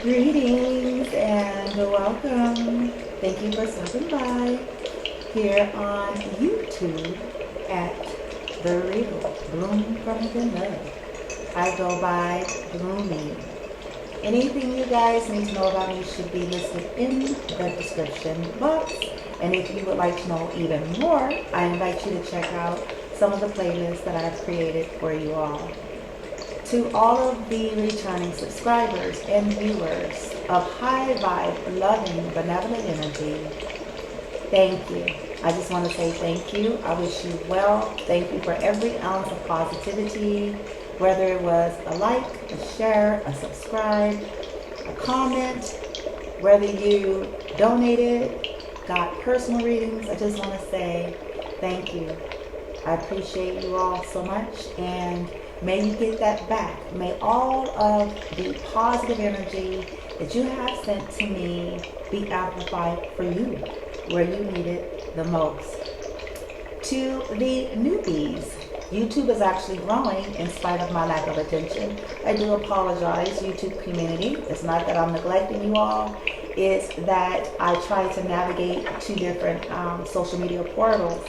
Greetings and welcome. Thank you for stopping by here on YouTube at The Real Bloom from Within Love. I go by Bloomy. Anything you guys need to know about me should be listed in the description box. And if you would like to know even more, I invite you to check out some of the playlists that I've created for you all. To all of the returning subscribers and viewers of high vibe, loving, benevolent energy, thank you. I just want to say thank you. I wish you well. Thank you for every ounce of positivity, whether it was a like, a share, a subscribe, a comment, whether you donated, got personal readings. I just want to say thank you. I appreciate you all so much, and may you get that back. May all of the positive energy that you have sent to me be amplified for you where you need it the most. To the newbies, YouTube is actually growing in spite of my lack of attention. I do apologize, YouTube community. It's not that I'm neglecting you all. It's that I try to navigate two different social media portals.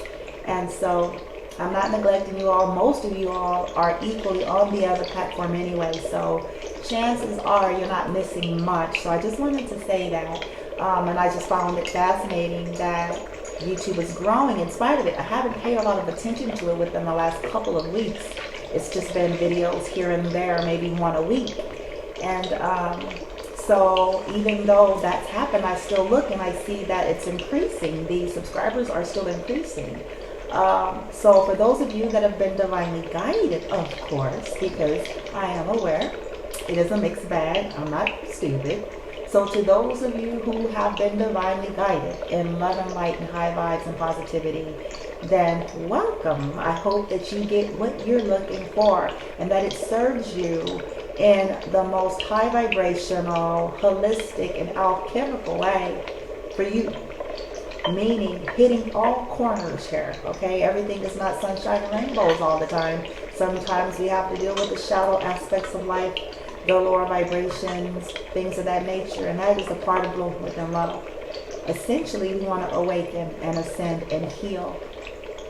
And so I'm not neglecting you all. Most of you all are equally on the other platform anyway, so chances are you're not missing much. So I just wanted to say that, and I just found it fascinating that YouTube is growing in spite of it. I haven't paid a lot of attention to it within the last couple of weeks. It's just been videos here and there, maybe one a week. And so even though that's happened, I still look and I see that it's increasing. The subscribers are still increasing. So for those of you that have been divinely guided, of course, because I am aware it is a mixed bag, I'm not stupid. So to those of you who have been divinely guided in love and light and high vibes and positivity, then welcome. I hope that you get what you're looking for and that it serves you in the most high vibrational, holistic, and alchemical way for you. Meaning hitting all corners here, okay? Everything is not sunshine and rainbows all the time. Sometimes we have to deal with the shadow aspects of life, the lower vibrations, things of that nature, and that is a part of Bloom Within Love. Essentially, we want to awaken and ascend and heal.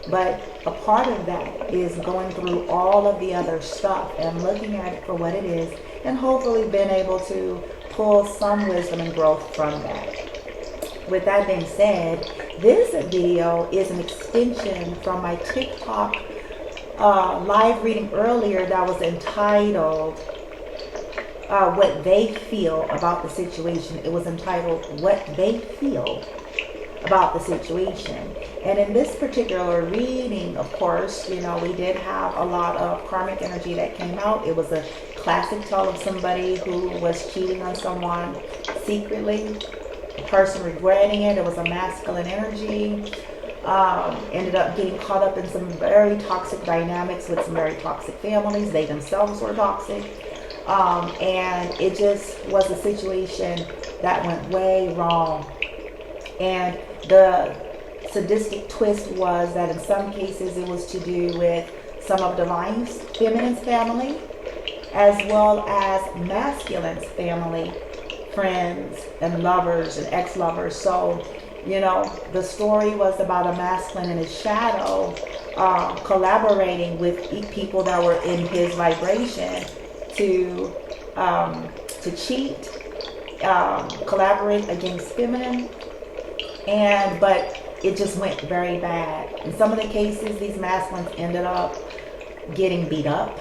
But a part of that is going through all of the other stuff and looking at it for what it is, and hopefully being able to pull some wisdom and growth from that. With that being said, this video is an extension from my TikTok live reading earlier that was entitled What They Feel About the Situation. It was entitled What They Feel About the Situation. And in this particular reading, of course, you know, we did have a lot of karmic energy that came out. It was a classic tale of somebody who was cheating on someone secretly. Person regretting it. It was a masculine energy. Ended up getting caught up in some very toxic dynamics with some very toxic families. They themselves were toxic. And it just was a situation that went way wrong. And the sadistic twist was that in some cases it was to do with some of Divine Feminine's family as well as masculine's family, friends and lovers and ex-lovers. So, you know, the story was about a masculine and his shadow collaborating with people that were in his vibration to cheat, collaborate against feminine, but it just went very bad. In some of the cases, these masculines ended up getting beat up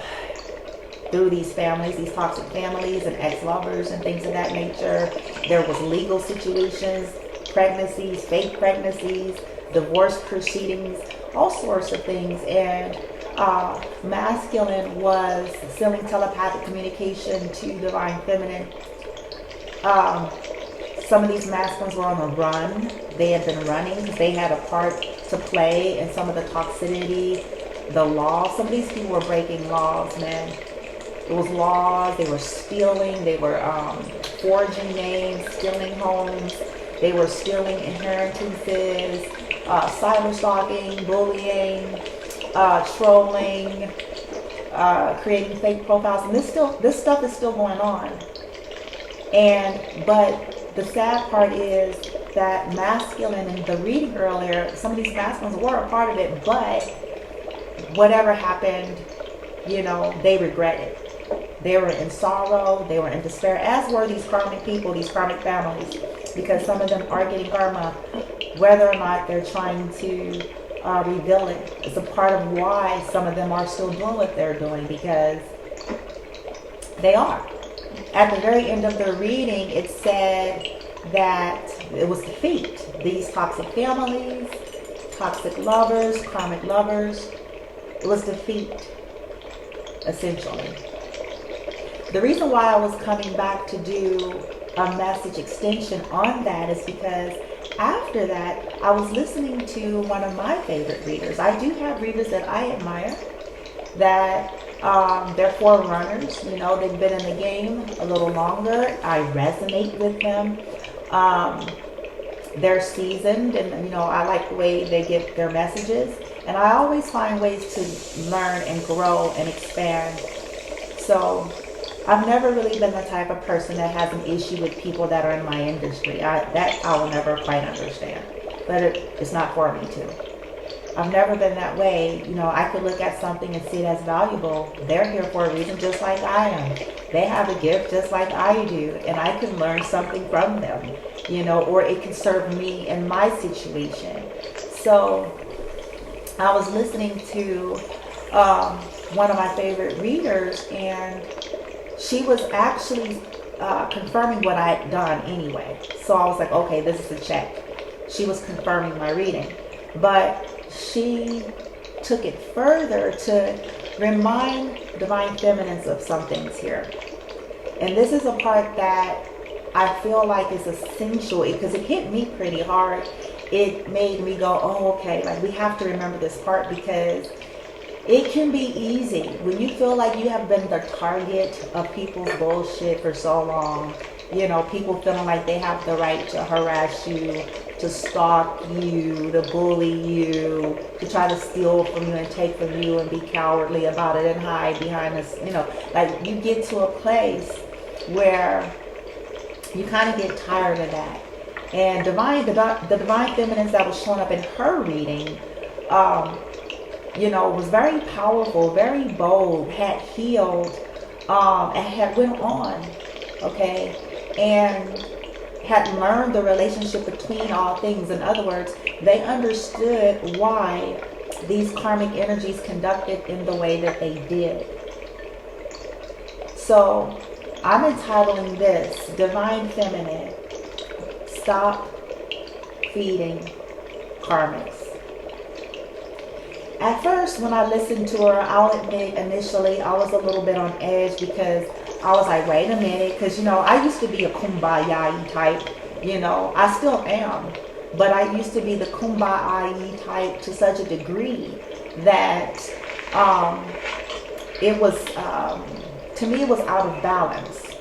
through these families, these toxic families and ex-lovers and things of that nature. There was legal situations, pregnancies, fake pregnancies, divorce proceedings, all sorts of things. And masculine was selling telepathic communication to divine feminine. Some of these masculines were on the run. They had been running because they had a part to play in some of the toxicity, the law. Some of these people were breaking laws, man. It was laws. They were stealing. They were forging names, stealing homes. They were stealing inheritances, cyber stalking, bullying, trolling, creating fake profiles. And this stuff is still going on. But the sad part is that masculine, in the reading earlier, some of these masculines were a part of it, but whatever happened, they regret it. They were in sorrow, they were in despair, as were these karmic people, these karmic families, because some of them are getting karma, whether or not they're trying to reveal it. It's a part of why some of them are still doing what they're doing, because they are. At the very end of the reading, it said that it was defeat. These toxic families, toxic lovers, karmic lovers, it was defeat, essentially. The reason why I was coming back to do a message extension on that is because after that, I was listening to one of my favorite readers. I do have readers that I admire, that they're forerunners. They've been in the game a little longer. I resonate with them. They're seasoned, and I like the way they give their messages. And I always find ways to learn and grow and expand. So I've never really been the type of person that has an issue with people that are in my industry. That I will never quite understand. But it's not for me to. I've never been that way. I could look at something and see it as valuable. They're here for a reason just like I am. They have a gift just like I do. And I can learn something from them, or it can serve me in my situation. So I was listening to one of my favorite readers, and she was actually confirming what I had done anyway. So I was like, okay, this is a check. She was confirming my reading. But she took it further to remind divine feminines of some things here. And this is a part that I feel like is essential, because it hit me pretty hard. It made me go, oh, okay, like we have to remember this part, because it can be easy when you feel like you have been the target of people's bullshit for so long. People feeling like they have the right to harass you, to stalk you, to bully you, to try to steal from you and take from you and be cowardly about it and hide behind this. Like you get to a place where you kind of get tired of that. And the divine feminines that was showing up in her reading, was very powerful, very bold, had healed, and had went on, okay, and had learned the relationship between all things. In other words, they understood why these karmic energies conducted in the way that they did. So I'm entitling this, Divine Feminine, Stop Feeding Karmics. At first, when I listened to her, I'll admit initially I was a little bit on edge, because I was like, wait a minute, because I used to be a kumbaya type, I still am, but I used to be the kumbaya type to such a degree that it was, to me, it was out of balance,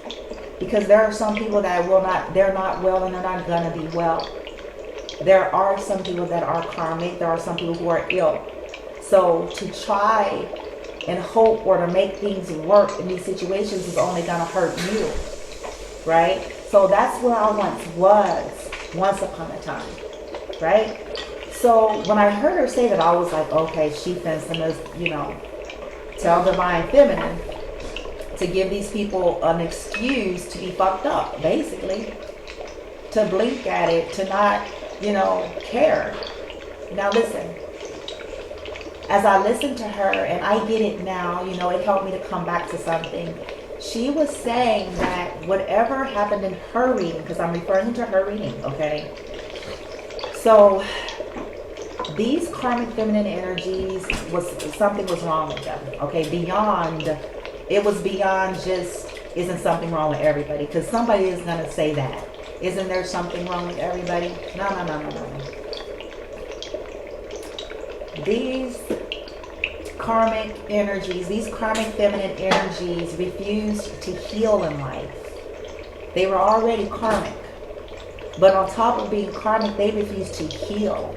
because there are some people that they're not well, and they're not gonna be well. There are some people that are karmic, there are some people who are ill. So to try and hope or to make things work in these situations is only going to hurt you, right? So that's where I once upon a time, right? So when I heard her say that, I was like, okay, she finna, tell Divine Feminine to give these people an excuse to be fucked up, basically. To blink at it, to not, care. Now listen. As I listened to her, and I get it now, it helped me to come back to something. She was saying that whatever happened in her reading, because I'm referring to her reading, okay? So these karmic feminine energies, something was wrong with them, okay? It was beyond just, isn't something wrong with everybody? Because somebody is going to say that. Isn't there something wrong with everybody? No. These karmic energies, these karmic feminine energies refused to heal in life. They were already karmic. But on top of being karmic, they refused to heal.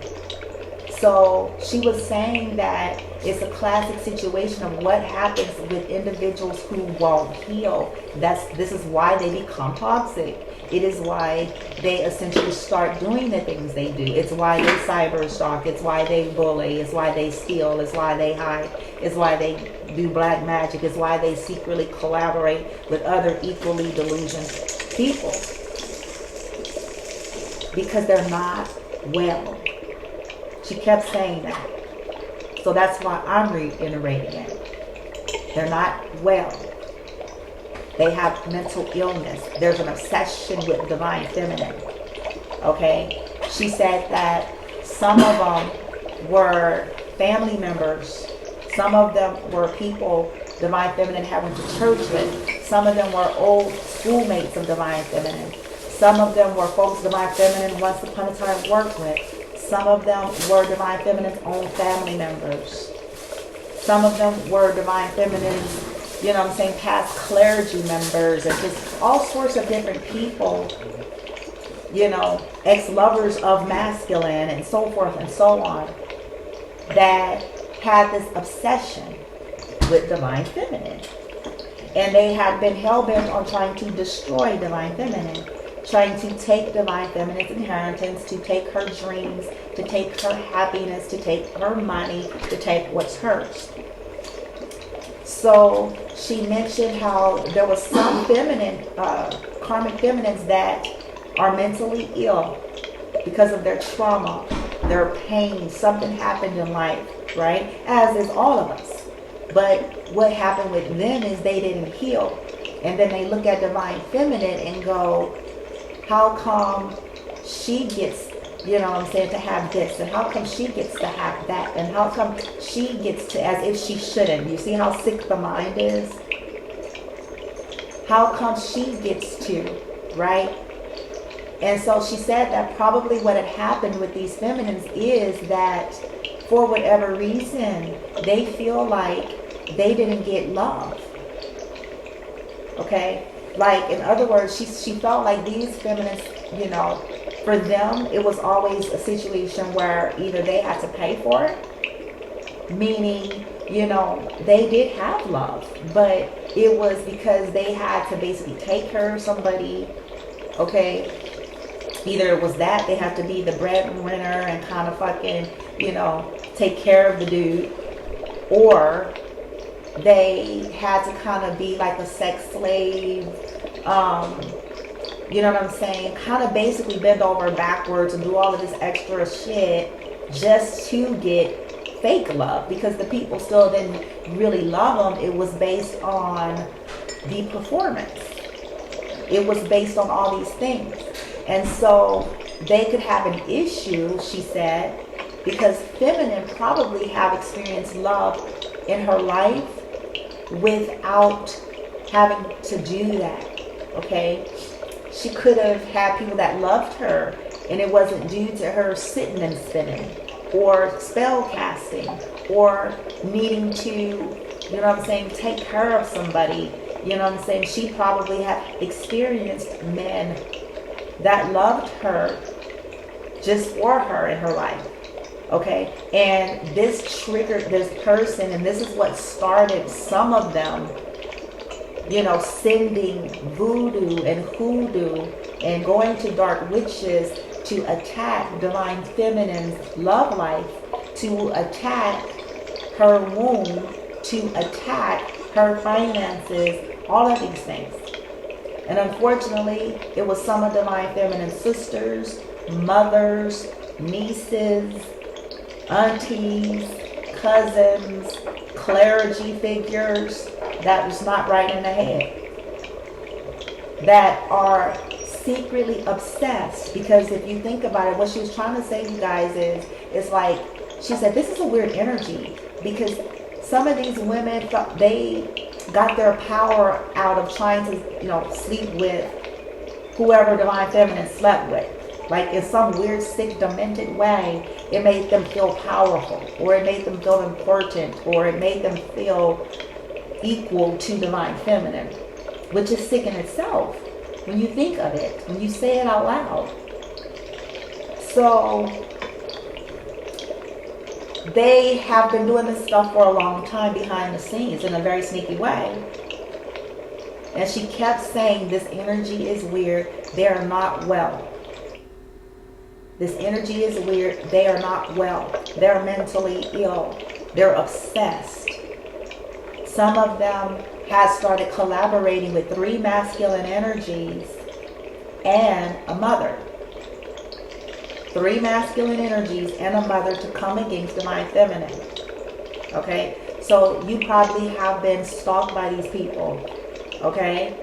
So she was saying that it's a classic situation of what happens with individuals who won't heal. This is why they become toxic. It is why they essentially start doing the things they do. It's why they cyber stalk. It's why they bully. It's why they steal. It's why they hide. It's why they do black magic. It's why they secretly collaborate with other equally delusional people. Because they're not well. She kept saying that. So that's why I'm reiterating it. They're not well. They have mental illness. There's an obsession with divine feminine. Okay? She said that some of them were family members. Some of them were people divine feminine had went to church with. Some of them were old schoolmates of divine feminine. Some of them were folks divine feminine once upon a time worked with. Some of them were divine feminine's own family members. Some of them were divine feminine's, you know what I'm saying, past clergy members, and just all sorts of different people, you know, ex-lovers of masculine and so forth and so on, that had this obsession with divine feminine. And they had been hell-bent on trying to destroy divine feminine, trying to take divine feminine's inheritance, to take her dreams, to take her happiness, to take her money, to take what's hers. So she mentioned how there was some feminine, karmic feminines that are mentally ill because of their trauma, their pain, something happened in life, right? As is all of us. But what happened with them is they didn't heal. And then they look at divine feminine and go, how come she gets, you know what I'm saying, to have this, and how come she gets to have that, and how come she gets to, as if she shouldn't. You see how sick the mind is? How come she gets to, right? And so she said that probably what had happened with these feminines is that for whatever reason, they feel like they didn't get love. Okay? Like, in other words, she felt like these feminists, you know, for them, it was always a situation where either they had to pay for it, meaning, you know, they did have love, but it was because they had to basically take care of somebody, okay? Either it was that they had to be the breadwinner and kind of fucking, you know, take care of the dude, or they had to kind of be like a sex slave, you know what I'm saying? Kind of basically bend over backwards and do all of this extra shit just to get fake love, because the people still didn't really love them. It was based on the performance. It was based on all these things. And so they could have an issue, she said, because feminine probably have experienced love in her life without having to do that, okay? She could have had people that loved her, and it wasn't due to her sitting and spinning, or spell casting, or needing to, you know what I'm saying, take care of somebody. You know what I'm saying? She probably had experienced men that loved her just for her in her life. Okay, and this triggered this person, and this is what started some of them, you know, sending voodoo and hoodoo and going to dark witches to attack divine feminine's love life, to attack her womb, to attack her finances, all of these things. And unfortunately, it was some of divine feminine sisters, mothers, nieces, aunties, cousins, clergy figures that was not right in the head, that are secretly obsessed. Because if you think about it, what she was trying to say, you guys, is it's like, she said, this is a weird energy, because some of these women, they got their power out of trying to, you know, sleep with whoever divine feminine slept with. Like, in some weird, sick, demented way, it made them feel powerful, or it made them feel important, or it made them feel equal to divine feminine, which is sick in itself when you think of it, when you say it out loud. So they have been doing this stuff for a long time behind the scenes in a very sneaky way. And she kept saying, this energy is weird. They're not well. This energy is weird. They are not well. They're mentally ill. They're obsessed. Some of them have started collaborating with 3 masculine energies and a mother. 3 masculine energies and a mother to come against divine feminine. Okay? So you probably have been stalked by these people. Okay?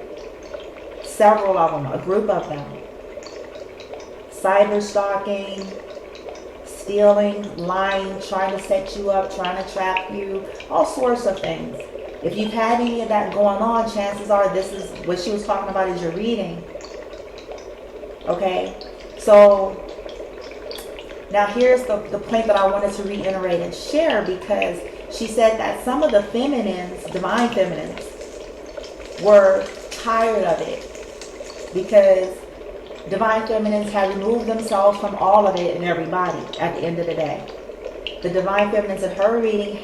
Several of them, a group of them. Cyber stalking, stealing, lying, trying to set you up, trying to trap you, all sorts of things. If you've had any of that going on, chances are this is what she was talking about is your reading. Okay? So now here's the point that I wanted to reiterate and share, because she said that some of the feminines, divine feminines, were tired of it because divine feminines had removed themselves from all of it and everybody at the end of the day. The divine feminines in her reading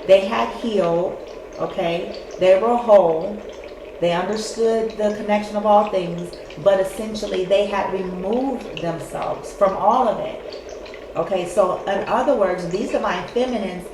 they had healed, okay? They were whole. They understood the connection of all things, but essentially they had removed themselves from all of it. Okay, so in other words, these divine feminines,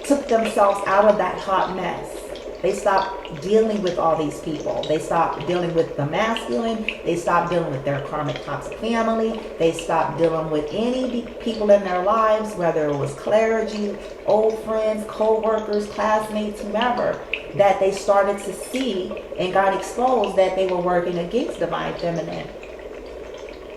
took themselves out of that hot mess. They stopped dealing with all these people. They stopped dealing with the masculine. They stopped dealing with their karmic toxic family. They stopped dealing with any people in their lives, whether it was clergy, old friends, co-workers, classmates, whomever, that they started to see and got exposed that they were working against divine feminine.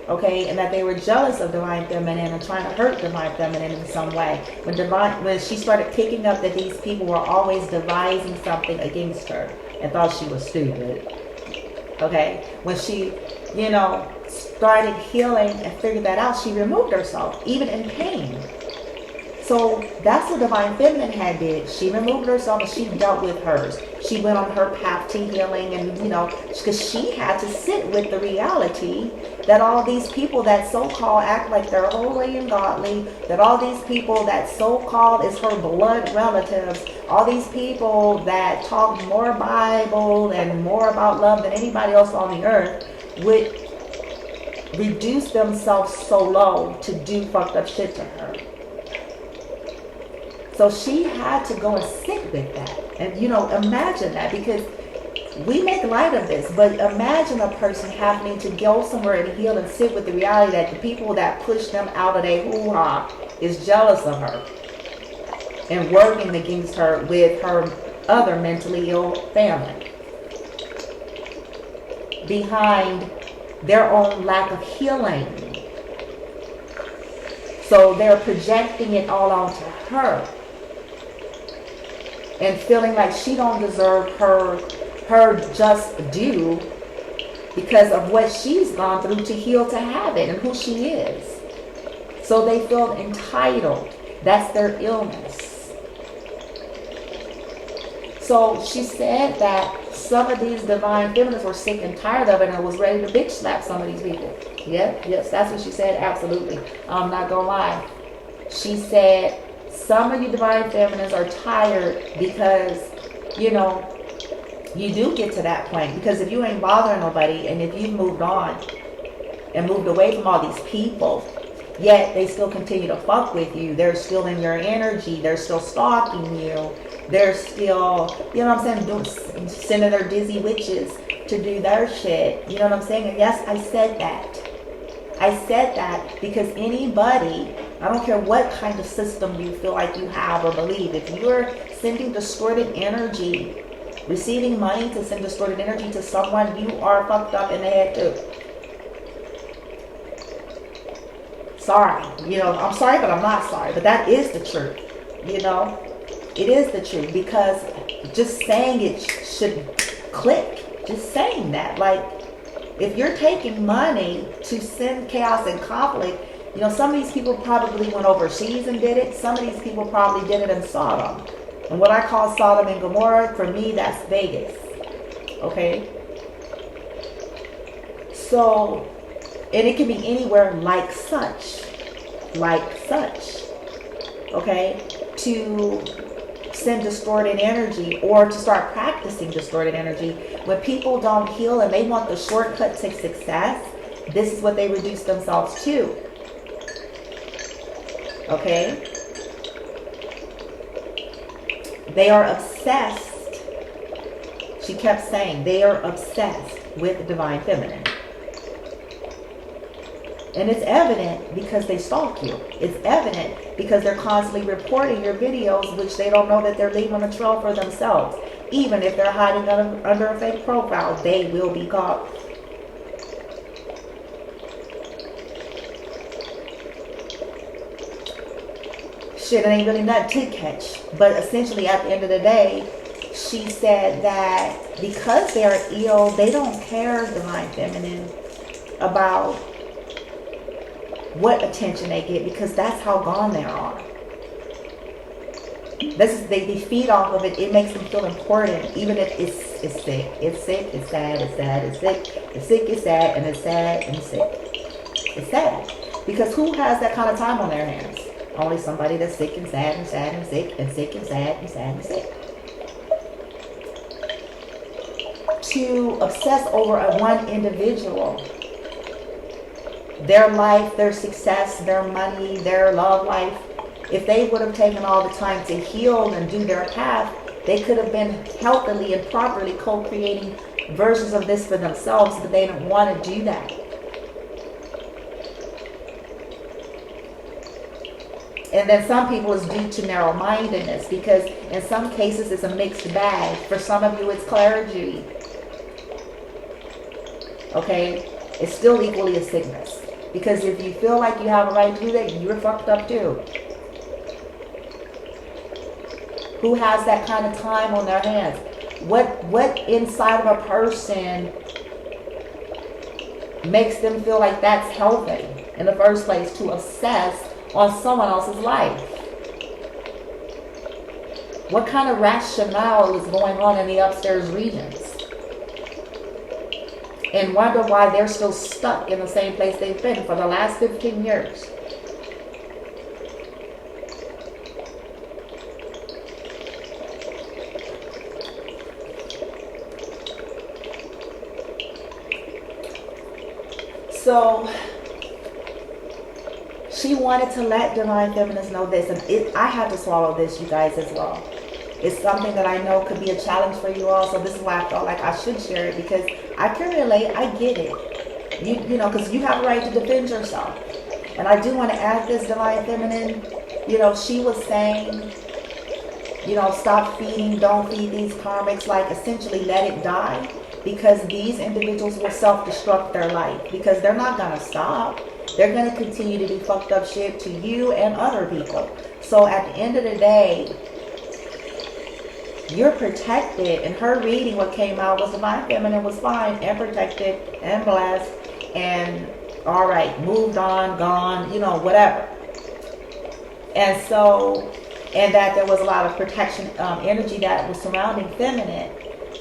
Okay, and that they were jealous of divine feminine and trying to hurt divine feminine in some way. When she started picking up that these people were always devising something against her and thought she was stupid. Okay, when she, started healing and figured that out, she removed herself, even in pain. So that's what divine feminine had did. She removed herself and she dealt with hers. She went on her path to healing, and because she had to sit with the reality that all these people that so-called act like they're holy and godly, that all these people that so-called is her blood relatives, all these people that talk more Bible and more about love than anybody else on the earth would reduce themselves so low to do fucked up shit to her. So she had to go and sit with that. And, imagine that, because we make light of this, but imagine a person having to go somewhere and heal and sit with the reality that the people that push them out of their hoo-ha is jealous of her and working against her with her other mentally ill family behind their own lack of healing. So they're projecting it all onto her and feeling like she don't deserve her just due because of what she's gone through to heal to have it and who she is. So they feel entitled. That's their illness. So she said that some of these divine feminists were sick and tired of it and was ready to bitch slap some of these people. Yes, that's what she said, absolutely. I'm not gonna lie. She said, some of you divine feminists are tired because, you do get to that point. Because if you ain't bothering nobody and if you've moved on and moved away from all these people, yet they still continue to fuck with you. They're still in your energy. They're still stalking you. They're still, sending their dizzy witches to do their shit. You know what I'm saying? And yes, I said that. I said that because anybody, I don't care what kind of system you feel like you have or believe, if you're sending distorted energy, receiving money to send distorted energy to someone, you are fucked up in the head too. Sorry. I'm sorry, but I'm not sorry. But that is the truth. It is the truth, because just saying it should click. Just saying that. Like, if you're taking money to send chaos and conflict, some of these people probably went overseas and did it. Some of these people probably did it in Sodom. And what I call Sodom and Gomorrah, for me, that's Vegas. Okay? So, and it can be anywhere like such. like such, okay, to send distorted energy or to start practicing distorted energy. When people don't heal and they want the shortcut to success, this is what they reduce themselves to. Okay? They are obsessed. She kept saying they are obsessed with divine feminine. And it's evident because they stalk you. It's evident because they're constantly reporting your videos, which they don't know that they're leaving a trail for themselves. Even if they're hiding under a fake profile, they will be caught. Shit, it ain't really nothing to catch. But essentially, at the end of the day, she said that because they are ill, they don't care, divine feminine, about what attention they get, because that's how gone they are. They feed off of it. It makes them feel important, even if it's sick. It's sick, it's sad, it's sad, it's sick. It's sick, it's sad, and it's sad, and it's sick. It's sad. Because who has that kind of time on their hands? Only somebody that's sick and sad and sad and sick and sick and sad and sad and sick. To obsess over one individual, their life, their success, their money, their love life, if they would have taken all the time to heal and do their path, they could have been healthily and properly co-creating versions of this for themselves, but they didn't want to do that. And then some people it's due to narrow-mindedness, because in some cases it's a mixed bag. For some of you it's clergy. Okay? It's still equally a sickness. Because if you feel like you have a right to do that, you're fucked up too. Who has that kind of time on their hands? What inside of a person makes them feel like that's healthy in the first place, to obsess on someone else's life? What kind of rationale is going on in the upstairs regions? And wonder why they're still stuck in the same place they've been for the last 15 years. So she wanted to let divine feminists know this, and I had to swallow this, you guys, as well. It's something that I know could be a challenge for you all, so this is why I felt like I should share it, because I can relate. I get it. You know, because you have a right to defend yourself. And I do want to add this, divine feminine. You know, she was saying, you know, stop feeding, don't feed these karmics, like essentially let it die, because these individuals will self-destruct their life, because they're not going to stop. They're going to continue to do fucked up shit to you and other people. So at the end of the day, you're protected. And her reading, what came out was divine feminine was fine and protected and blessed and all right, moved on, gone, you know, whatever. And so, and that there was a lot of protection energy that was surrounding feminine.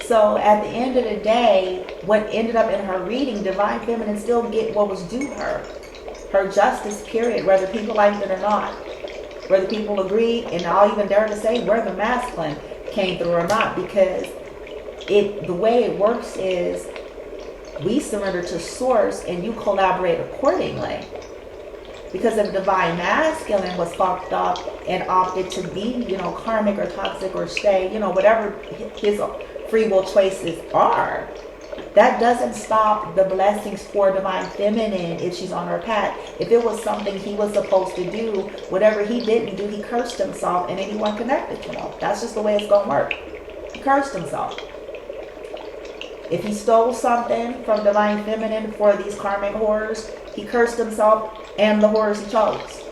So at the end of the day, what ended up in her reading, divine feminine still get what was due her. Her justice, period, whether people liked it or not. Whether people agree, and I'll even dare to say whether masculine came through or not, because the way it works is we surrender to source and you collaborate accordingly. Because if divine masculine was fucked up and opted to be, you know, karmic or toxic or stay, you know, whatever his free will choices are, that doesn't stop the blessings for divine feminine if she's on her path. If it was something he was supposed to do, whatever he didn't do, he cursed himself and anyone connected to him. That's just the way it's going to work. He cursed himself. If he stole something from divine feminine for these karmic horrors, he cursed himself and the horrors he chose.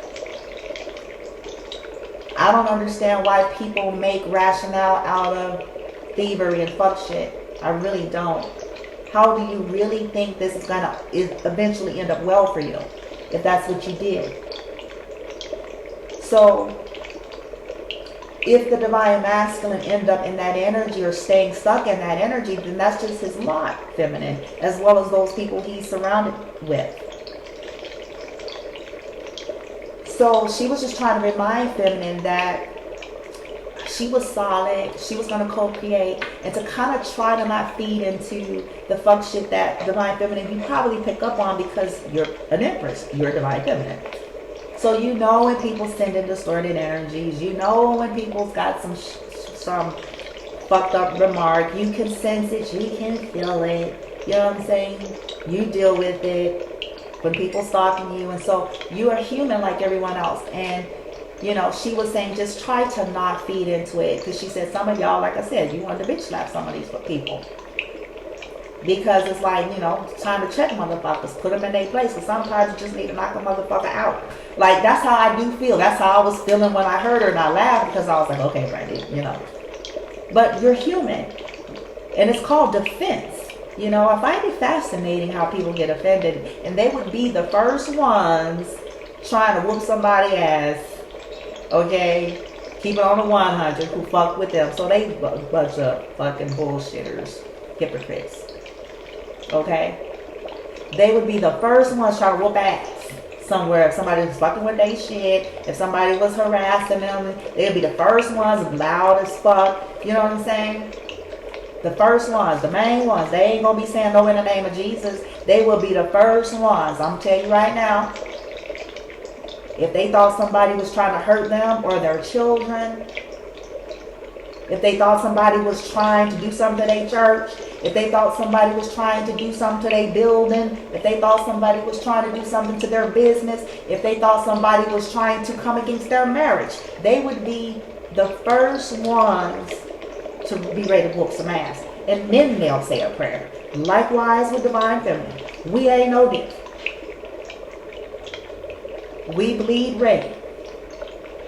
I don't understand why people make rationale out of thievery and fuck shit. I really don't. How do you really think this is gonna eventually end up well for you if that's what you did? So if the divine masculine end up in that energy or staying stuck in that energy, then that's just his lot, feminine, as well as those people he's surrounded with. So she was just trying to remind feminine that she was solid, she was going to co-create, and to kind of try to not feed into the fuck shit that divine feminine you probably pick up on because you're an empress, you're divine feminine. So you know when people send in distorted energies, you know when people's got some fucked up remark, you can sense it, you can feel it, you know what I'm saying? You deal with it when people stalking you, and so you are human like everyone else. And you know, she was saying just try to not feed into it, because she said some of y'all, like I said, you want to bitch slap some of these people. Because it's like, you know, it's time to check motherfuckers, put them in their place, because sometimes you just need to knock a motherfucker out. Like, that's how I do feel. That's how I was feeling when I heard her, and I laughed because I was like, okay, Brandy, you know. But you're human, and it's called defense. You know, I find it fascinating how people get offended, and they would be the first ones trying to whoop somebody's ass. Okay, keep it on the 100 who fuck with them. So they bunch of fucking bullshitters, hypocrites. Okay, they would be the first ones trying to whoop ass somewhere. If somebody was fucking with their shit, if somebody was harassing them, they'd be the first ones, loud as fuck. You know what I'm saying? The first ones, the main ones. They ain't gonna be saying no in the name of Jesus. They will be the first ones. I'm telling you right now. If they thought somebody was trying to hurt them or their children, if they thought somebody was trying to do something to their church, if they thought somebody was trying to do something to their building, if they thought somebody was trying to do something to their business, if they thought somebody was trying to come against their marriage, they would be the first ones to be ready to whoop some ass. And then they'll say a prayer. Likewise with divine feminine. We ain't no different. We bleed red.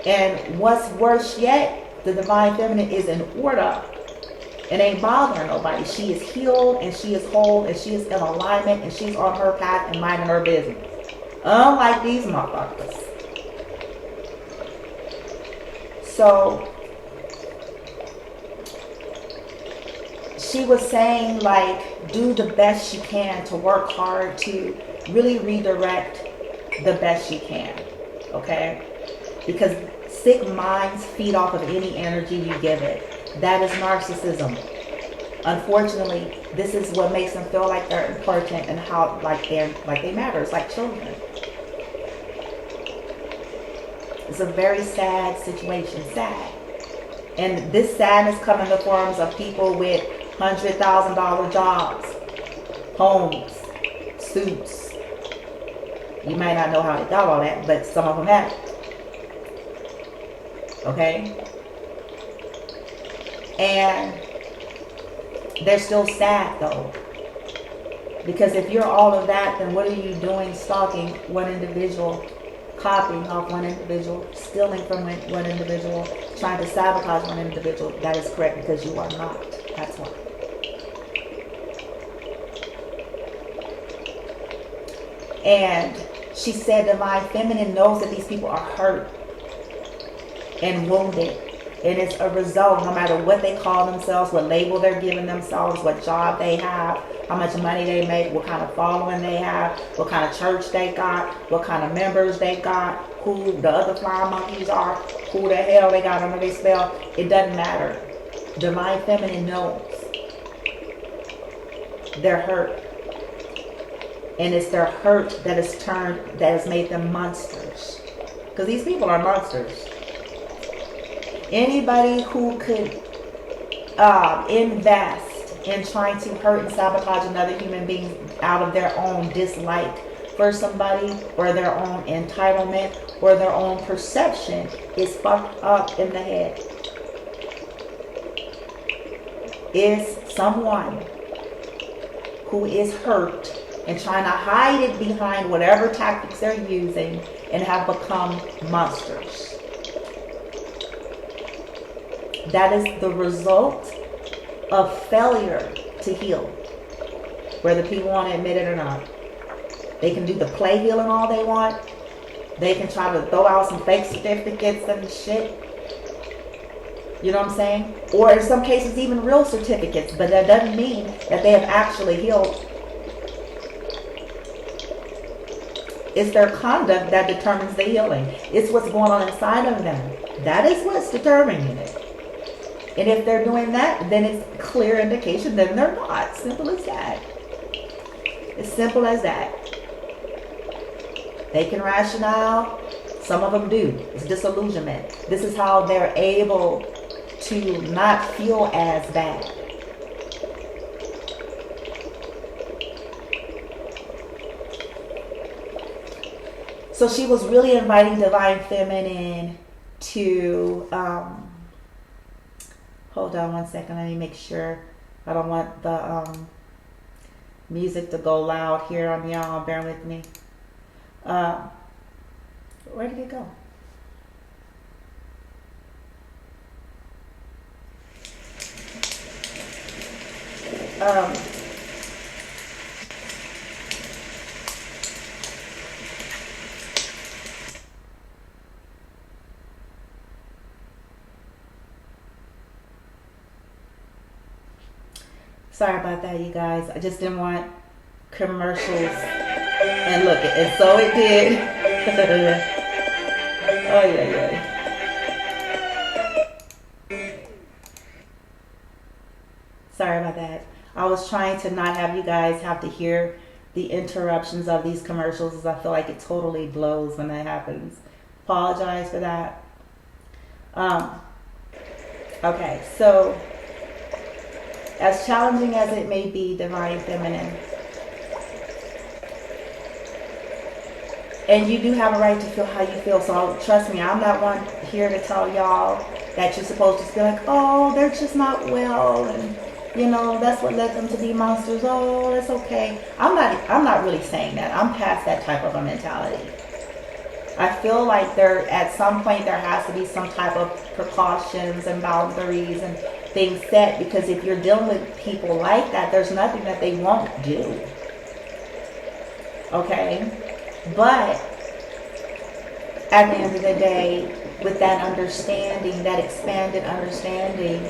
And what's worse yet, the divine feminine is in order and ain't bothering nobody. She is healed and she is whole and she is in alignment and she's on her path and minding her business. Unlike these motherfuckers. So she was saying, like, do the best you can to work hard to really redirect the best you can, okay? Because sick minds feed off of any energy you give it. That is narcissism. Unfortunately, this is what makes them feel like they're important and how like they matter. It's like children. It's a very sad situation, sad. And this sadness comes in the forms of people with $100,000 jobs, homes, suits. You might not know how they got all that, but some of them have it. Okay? And they're still sad though. Because if you're all of that, then what are you doing stalking one individual, copying off one individual, stealing from one individual, trying to sabotage one individual? That is correct, because you are not. That's why. And she said divine feminine knows that these people are hurt and wounded. And it's a result, no matter what they call themselves, what label they're giving themselves, what job they have, how much money they make, what kind of following they have, what kind of church they got, what kind of members they got, who the other flying monkeys are, who the hell they got under their spell. It doesn't matter. Divine feminine knows. They're hurt. And it's their hurt that has made them monsters. Because these people are monsters. Anybody who could invest in trying to hurt and sabotage another human being out of their own dislike for somebody, or their own entitlement, or their own perception is fucked up in the head. Is someone who is hurt and trying to hide it behind whatever tactics they're using and have become monsters. That is the result of failure to heal, whether people want to admit it or not. They can do the play healing all they want. They can try to throw out some fake certificates and shit. You know what I'm saying? Or in some cases even real certificates, but that doesn't mean that they have actually healed. It's their conduct that determines the healing. It's what's going on inside of them. That is what's determining it. And if they're doing that, then it's clear indication that they're not. Simple as that. As simple as that. They can rationale. Some of them do. It's disillusionment. This is how they're able to not feel as bad. So she was really inviting Divine Feminine to, hold on one second, let me make sure. I don't want the music to go loud here on y'all, bear with me. Where did it go? Sorry about that, you guys. I just didn't want commercials. And look, and so it did. Oh, yeah. Sorry about that. I was trying to not have you guys have to hear the interruptions of these commercials, as I feel like it totally blows when that happens. Apologize for that. Okay, so as challenging as it may be, Divine Feminine, and you do have a right to feel how you feel, so trust me, I'm not one here to tell y'all that you're supposed to feel like, oh, they're just not well, and you know, that's what led them to be monsters. Oh, it's okay. I'm not really saying that. I'm past that type of a mentality. I feel like at some point there has to be some type of precautions and boundaries and things set, because if you're dealing with people like that, there's nothing that they won't do. Okay? But at the end of the day, with that understanding, that expanded understanding,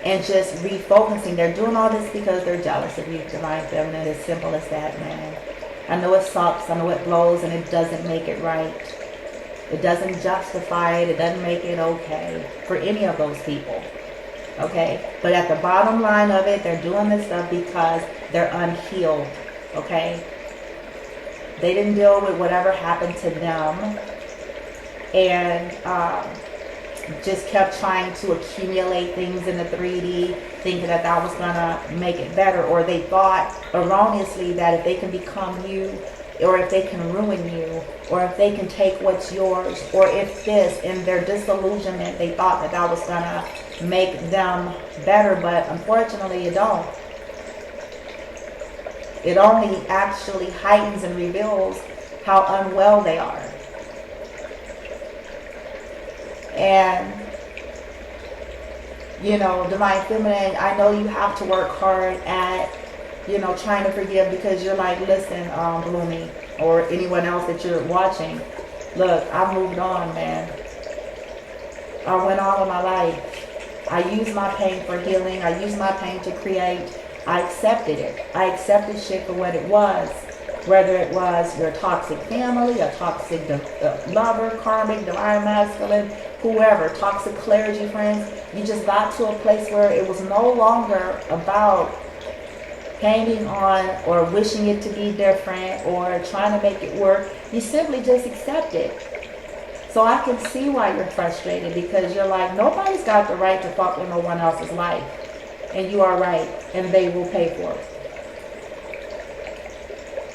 and just refocusing, they're doing all this because they're jealous of you, Divine Feminine. As simple as that, man. I know it sucks, I know it blows, and it doesn't make it right. It doesn't justify it, it doesn't make it okay for any of those people. Okay? But at the bottom line of it, they're doing this stuff because they're unhealed. Okay? They didn't deal with whatever happened to them, and just kept trying to accumulate things in the 3D, thinking that that was gonna make it better, or they thought erroneously that if they can become you, or if they can ruin you, or if they can take what's yours, or if this, in their disillusionment, they thought that that was gonna make them better, but unfortunately it don't. It only actually heightens and reveals how unwell they are. And, you know, Divine Feminine, I know you have to work hard at, you know, trying to forgive, because you're like, listen, Bloomy, or anyone else that you're watching, look, I moved on, man. I went on with my life. I used my pain for healing. I used my pain to create. I accepted it. I accepted shit for what it was. Whether it was your toxic family, a toxic lover, karmic, divine masculine, whoever, toxic clergy friends, you just got to a place where it was no longer about hanging on or wishing it to be different or trying to make it work. You simply just accept it. So I can see why you're frustrated, because you're like, nobody's got the right to fuck with no one else's life. And you are right, and they will pay for it.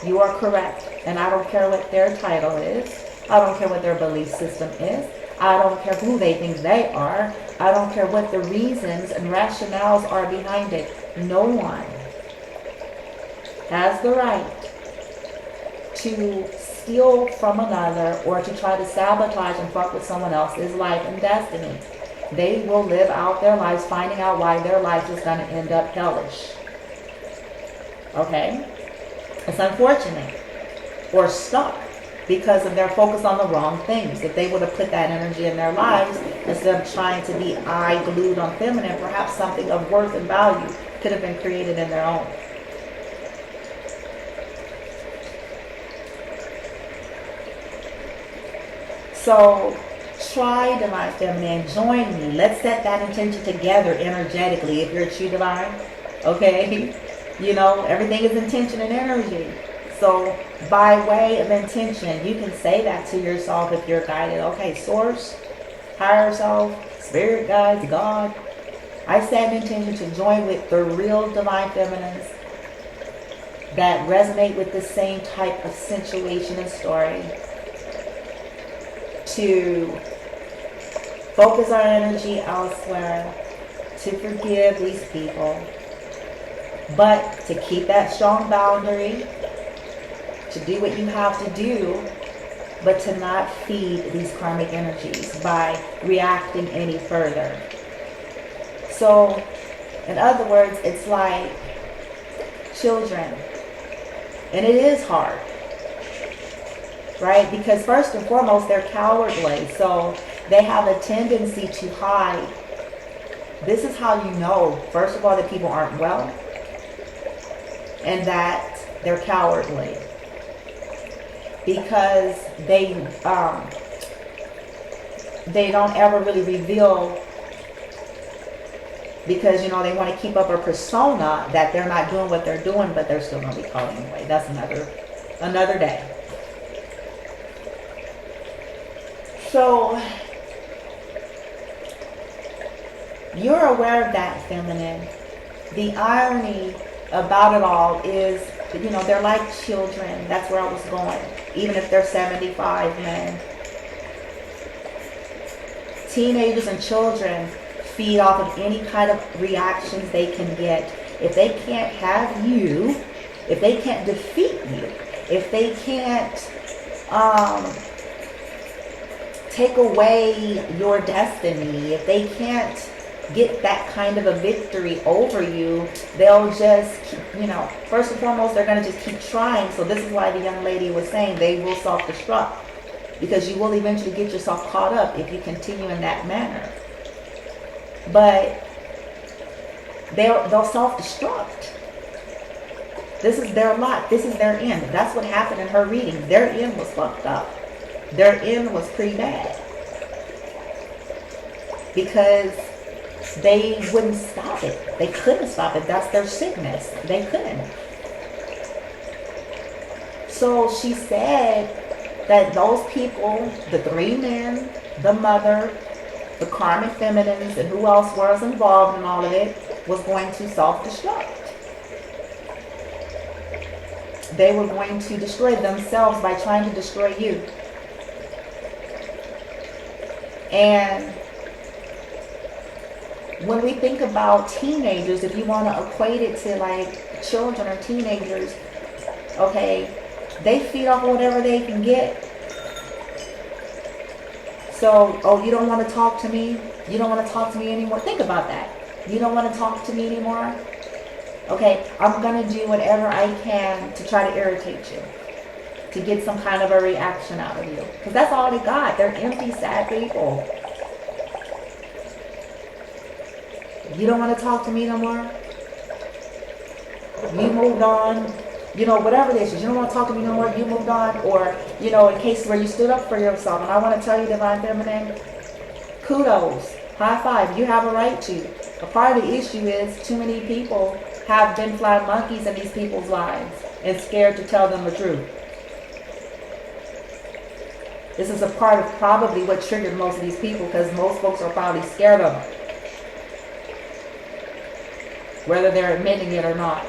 You are correct, and I don't care what their title is. I don't care what their belief system is. I don't care who they think they are. I don't care what the reasons and rationales are behind it. No one has the right to steal from another or to try to sabotage and fuck with someone else's life and destiny. They will live out their lives finding out why their life is going to end up hellish. Okay? It's unfortunate. Or stuck because of their focus on the wrong things. If they would have put that energy in their lives instead of trying to be eye glued on feminine, perhaps something of worth and value could have been created in their own. So try Divine Feminine, join me. Let's set that intention together energetically if you're a true Divine. Okay? You know, everything is intention and energy. So by way of intention, you can say that to yourself if you're guided. Okay, source, higher self, spirit guides, God. I set an intention to join with the real Divine Feminines that resonate with the same type of situation and story, to focus our energy elsewhere, to forgive these people, but to keep that strong boundary, to do what you have to do, but to not feed these karmic energies by reacting any further. So, in other words, it's like children. And it is hard, right? Because first and foremost, they're cowardly. So they have a tendency to hide. This is how you know, first of all, that people aren't well and that they're cowardly. Because they don't ever really reveal, because, you know, they want to keep up a persona that they're not doing what they're doing, but they're still going to be caught anyway. That's another day. So you're aware of that, feminine. The irony about it all is, you know, they're like children. That's where I was going. Even if they're 75 men. Teenagers and children feed off of any kind of reactions they can get. If they can't have you, if they can't defeat you, if they can't take away your destiny, if they can't get that kind of a victory over you, they'll just, you know, first and foremost, they're going to just keep trying. So this is why the young lady was saying they will self-destruct, because you will eventually get yourself caught up if you continue in that manner. But they'll self-destruct. This is their lot. This is their end. That's what happened in her reading. Their end was fucked up. Their end was pretty bad. Because they wouldn't stop it. They couldn't stop it. That's their sickness. They couldn't. So she said that those people, the 3 men, the mother, the karmic feminines, and who else was involved in all of it, was going to self-destruct. They were going to destroy themselves by trying to destroy you. And when we think about teenagers, if you want to equate it to like children or teenagers, okay, they feed off whatever they can get. So, oh, you don't want to talk to me? You don't want to talk to me anymore? Think about that. You don't want to talk to me anymore? Okay, I'm going to do whatever I can to try to irritate you, to get some kind of a reaction out of you. Because that's all they got. They're empty, sad people. You don't want to talk to me no more? You moved on. You know, whatever it is, you don't want to talk to me no more, you moved on. Or, you know, in cases where you stood up for yourself. And I want to tell you, Divine Feminine, kudos, high five, you have a right to. A part of the issue is too many people have been flying monkeys in these people's lives and scared to tell them the truth. This is a part of probably what triggered most of these people, because most folks are probably scared of them, whether they're admitting it or not.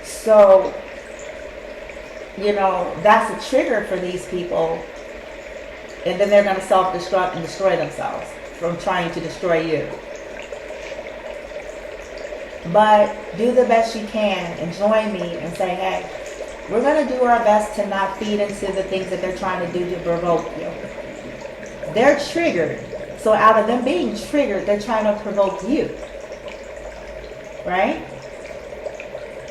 So, you know, that's a trigger for these people. And then they're going to self-destruct and destroy themselves from trying to destroy you. But do the best you can and join me and say, hey, we're going to do our best to not feed into the things that they're trying to do to provoke you. They're triggered. So out of them being triggered, they're trying to provoke you. Right?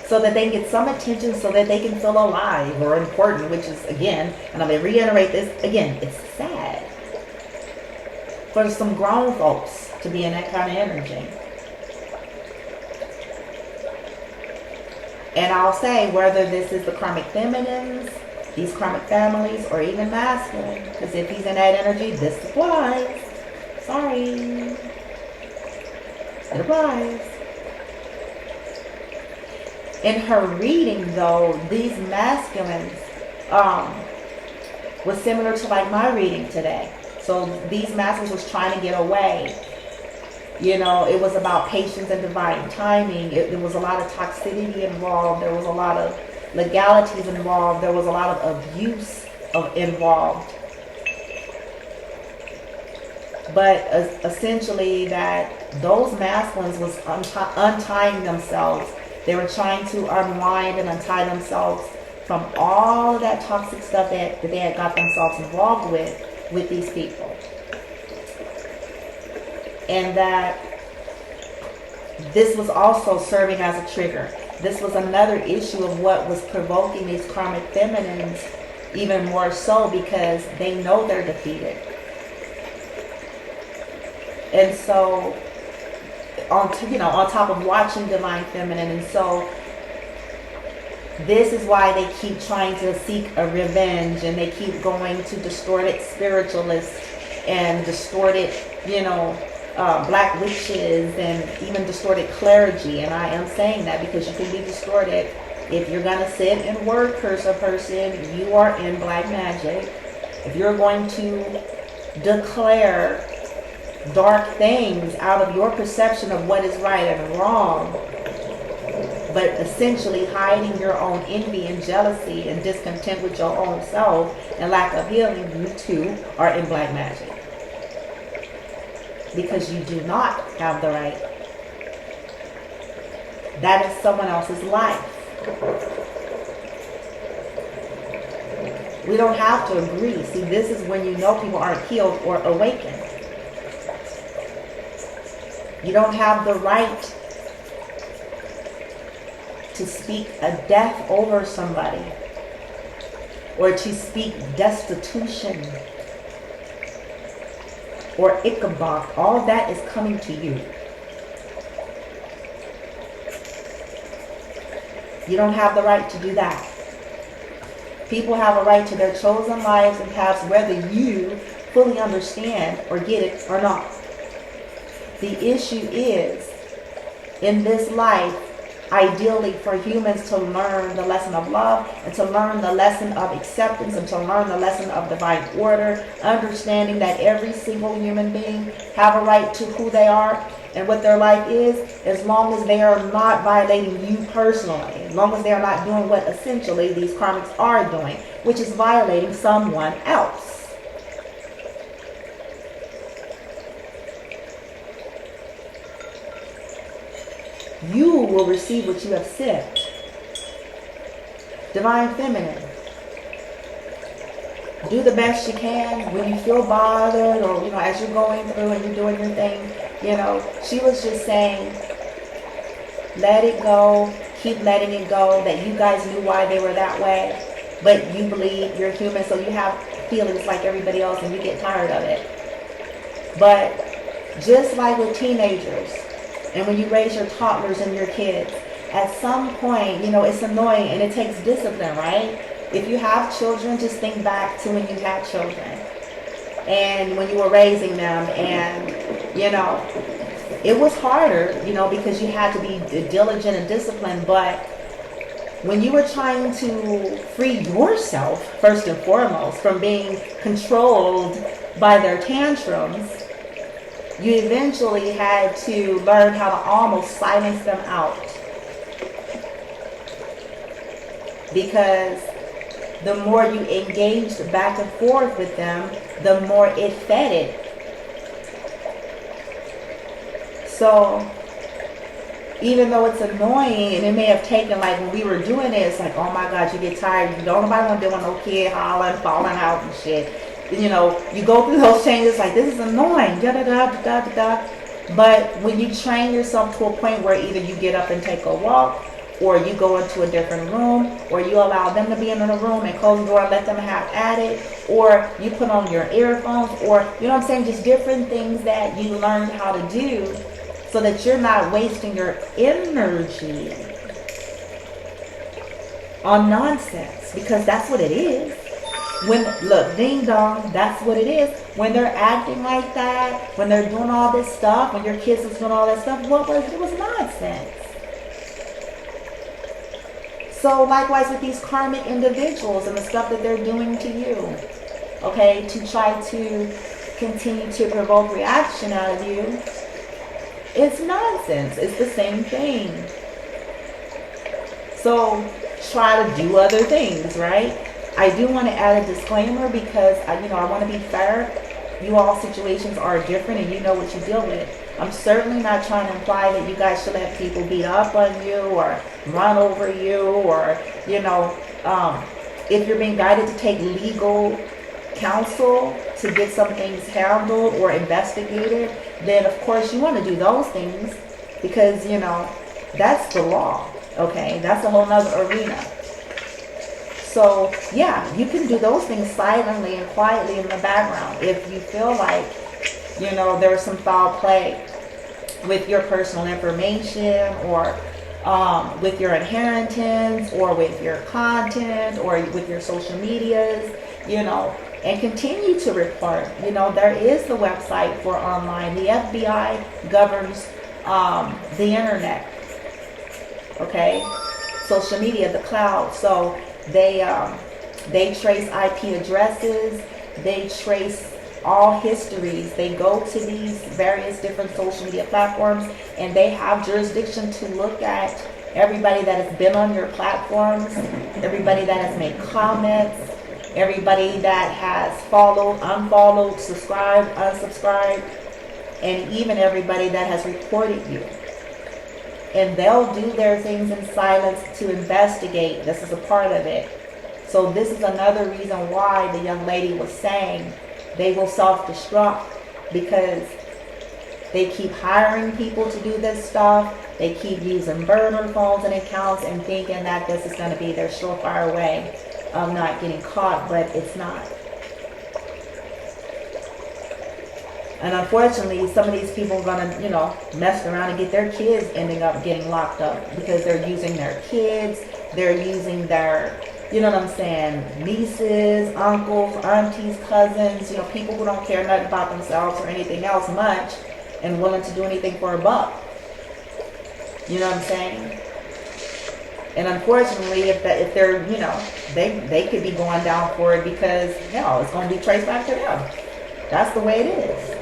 So that they can get some attention, so that they can feel alive or important, which is, again, and I'm going to reiterate this, again, it's sad for some grown folks to be in that kind of energy. And I'll say, whether this is the karmic feminines, these karmic families, or even masculine. Because if he's in that energy, this applies. Sorry. It applies. In her reading, though, these masculines was similar to like my reading today. So these masculines was trying to get away. You know, it was about patience and divine timing. There was a lot of toxicity involved. There was a lot of legalities involved. There was a lot of abuse involved. But essentially that those masculines was untying themselves. They were trying to unwind and untie themselves from all of that toxic stuff that they had got themselves involved with these people. And that this was also serving as a trigger. This was another issue of what was provoking these karmic feminines even more so, because they know they're defeated. And so, on top of watching Divine Feminine, and so this is why they keep trying to seek a revenge, and they keep going to distorted spiritualists and distorted, black witches and even distorted clergy. And I am saying that because you can be distorted. If you're going to sit and word curse a person, you are in black magic. If you're going to declare dark things out of your perception of what is right and wrong, but essentially hiding your own envy and jealousy and discontent with your own self and lack of healing, you too are in black magic. Because you do not have the right. That is someone else's life. We don't have to agree. See, this is when you know people aren't healed or awakened. You don't have the right to speak a death over somebody, or to speak destitution or Ichabod. All that is coming to you. You don't have the right to do that. People have a right to their chosen lives and paths, whether you fully understand or get it or not. The issue is, in this life, ideally for humans to learn the lesson of love, and to learn the lesson of acceptance, and to learn the lesson of divine order, understanding that every single human being have a right to who they are and what their life is, as long as they are not violating you personally, as long as they are not doing what essentially these karmics are doing, which is violating someone else. You will receive what you have sent. Divine Feminine, do the best you can when you feel bothered, or as you're going through and you're doing your thing. She was just saying, let it go, keep letting it go, that you guys knew why they were that way, but you believe you're human, so you have feelings like everybody else and you get tired of it. But just like with teenagers, and when you raise your toddlers and your kids, at some point, it's annoying and it takes discipline, right? If you have children, just think back to when you had children and when you were raising them, and, it was harder, because you had to be diligent and disciplined. But when you were trying to free yourself, first and foremost, from being controlled by their tantrums, you eventually had to learn how to almost silence them out. Because the more you engaged back and forth with them, the more it fed it. So even though it's annoying, and it may have taken, like when we were doing it, it's like, oh my God, you get tired. You don't nobody want to deal with no kid hollering, falling out and shit. You go through those changes like, this is annoying, da da da da da da. But when you train yourself to a point where either you get up and take a walk, or you go into a different room, or you allow them to be in a room and close the door and let them have at it, or you put on your earphones, or, just different things that you learned how to do so that you're not wasting your energy on nonsense, because that's what it is. When, look, ding dong, that's what it is. When they're acting like that, when they're doing all this stuff, when your kids is doing all that stuff, it was nonsense. So likewise with these karmic individuals and the stuff that they're doing to you, okay, to try to continue to provoke reaction out of you, it's nonsense. It's the same thing. So try to do other things, right? I do want to add a disclaimer because I want to be fair. You all situations are different and you know what you deal with. I'm certainly not trying to imply that you guys should let people beat up on you or run over you, or, if you're being guided to take legal counsel to get some things handled or investigated, then of course you want to do those things because, that's the law. Okay, that's a whole nother arena. So yeah, you can do those things silently and quietly in the background if you feel like, there's some foul play with your personal information, or with your inheritance, or with your content, or with your social medias, and continue to report. There is the website for online. The FBI governs the internet. Okay, social media, the cloud. So they trace IP addresses, they trace all histories. They go to these various different social media platforms, and they have jurisdiction to look at everybody that has been on your platforms, everybody that has made comments, everybody that has followed, unfollowed, subscribed, unsubscribed, and even everybody that has reported you. And they'll do their things in silence to investigate. This is a part of it. So this is another reason why the young lady was saying they will self-destruct, because they keep hiring people to do this stuff. They keep using burner phones and accounts and thinking that this is going to be their surefire way of not getting caught, but it's not. And unfortunately, some of these people are going to, mess around and get their kids ending up getting locked up because they're using their kids, they're using their, nieces, uncles, aunties, cousins, people who don't care nothing about themselves or anything else much and willing to do anything for a buck. You know what I'm saying? And unfortunately, if they're, they could be going down for it because, it's going to be traced back to them. That's the way it is.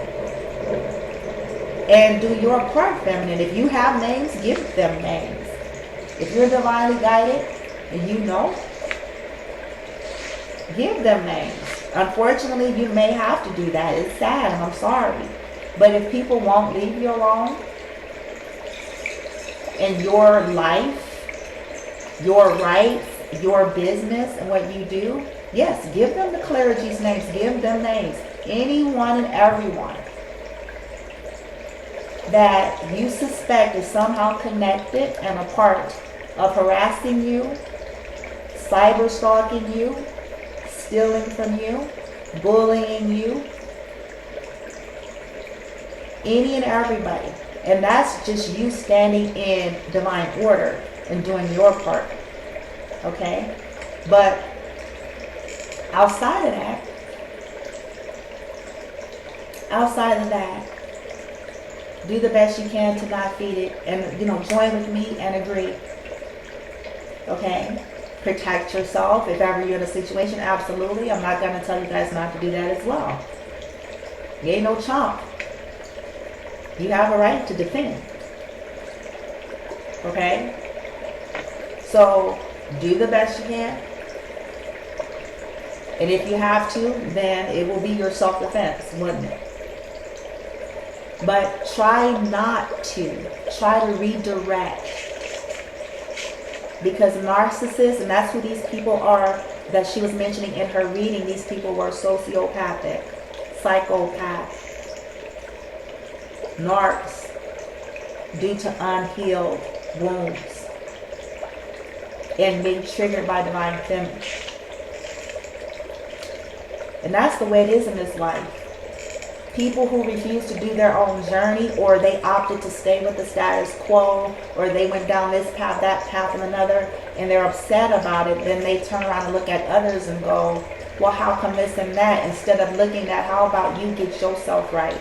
And do your part, feminine. If you have names, give them names. If you're divinely guided and give them names. Unfortunately, you may have to do that. It's sad, and I'm sorry. But if people won't leave you alone in your life, your rights, your business, and what you do, yes, give them the clergy's names. Give them names. Anyone and everyone that you suspect is somehow connected and a part of harassing you, cyber stalking you, stealing from you, bullying you, any and everybody. And that's just you standing in divine order and doing your part. Okay? But outside of that, do the best you can to not feed it, and join with me and agree. Okay? Protect yourself if ever you're in a situation. Absolutely. I'm not going to tell you guys not to do that as well. You ain't no chump. You have a right to defend. Okay? So do the best you can. And if you have to, then it will be your self-defense, wouldn't it? But try to redirect. Because narcissists, and that's who these people are that she was mentioning in her reading, these people were sociopathic, psychopaths, narcs, due to unhealed wounds and being triggered by divine feminine. And that's the way it is in this life. People who refuse to do their own journey, or they opted to stay with the status quo, or they went down this path, that path, and another, and they're upset about it, then they turn around and look at others and go, well, how come this and that? Instead of looking at, how about you get yourself right?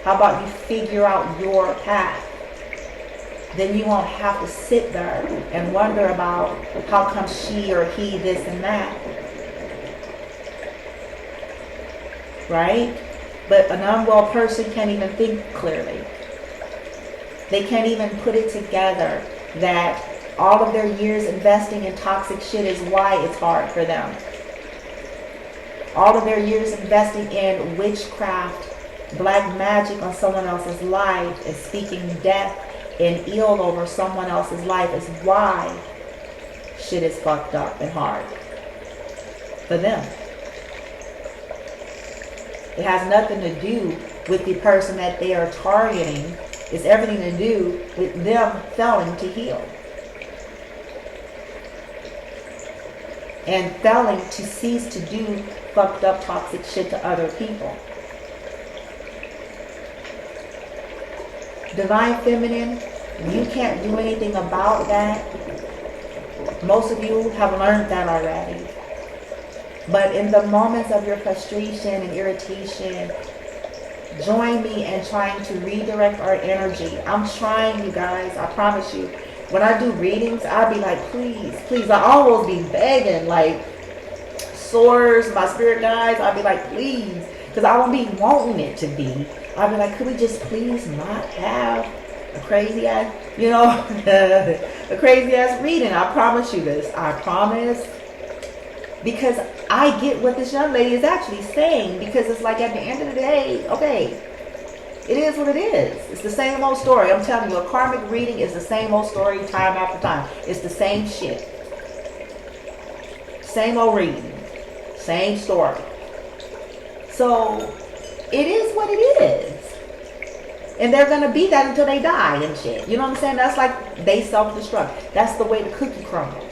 How about you figure out your path? Then you won't have to sit there and wonder about how come she or he this and that. Right? But an unwell person can't even think clearly. They can't even put it together that all of their years investing in toxic shit is why it's hard for them. All of their years investing in witchcraft, black magic on someone else's life, and speaking death and ill over someone else's life is why shit is fucked up and hard for them. It has nothing to do with the person that they are targeting. It's everything to do with them failing to heal. And failing to cease to do fucked up toxic shit to other people. Divine Feminine, you can't do anything about that. Most of you have learned that already. But in the moments of your frustration and irritation, join me in trying to redirect our energy. I'm trying, you guys, I promise you. When I do readings, I'll be like, please, please. I always be begging, like, source, my spirit guides. I'll be like, please. Because I won't be wanting it to be. I'll be like, could we just please not have a crazy ass, a crazy ass reading? I promise you this. I promise. Because I get what this young lady is actually saying. Because it's like, at the end of the day, okay, it is what it is. It's the same old story. I'm telling you, a karmic reading is the same old story time after time. It's the same shit. Same old reading. Same story. So, it is what it is. And they're going to be that until they die and shit. You know what I'm saying? That's like they self-destruct. That's the way the cookie crumbles.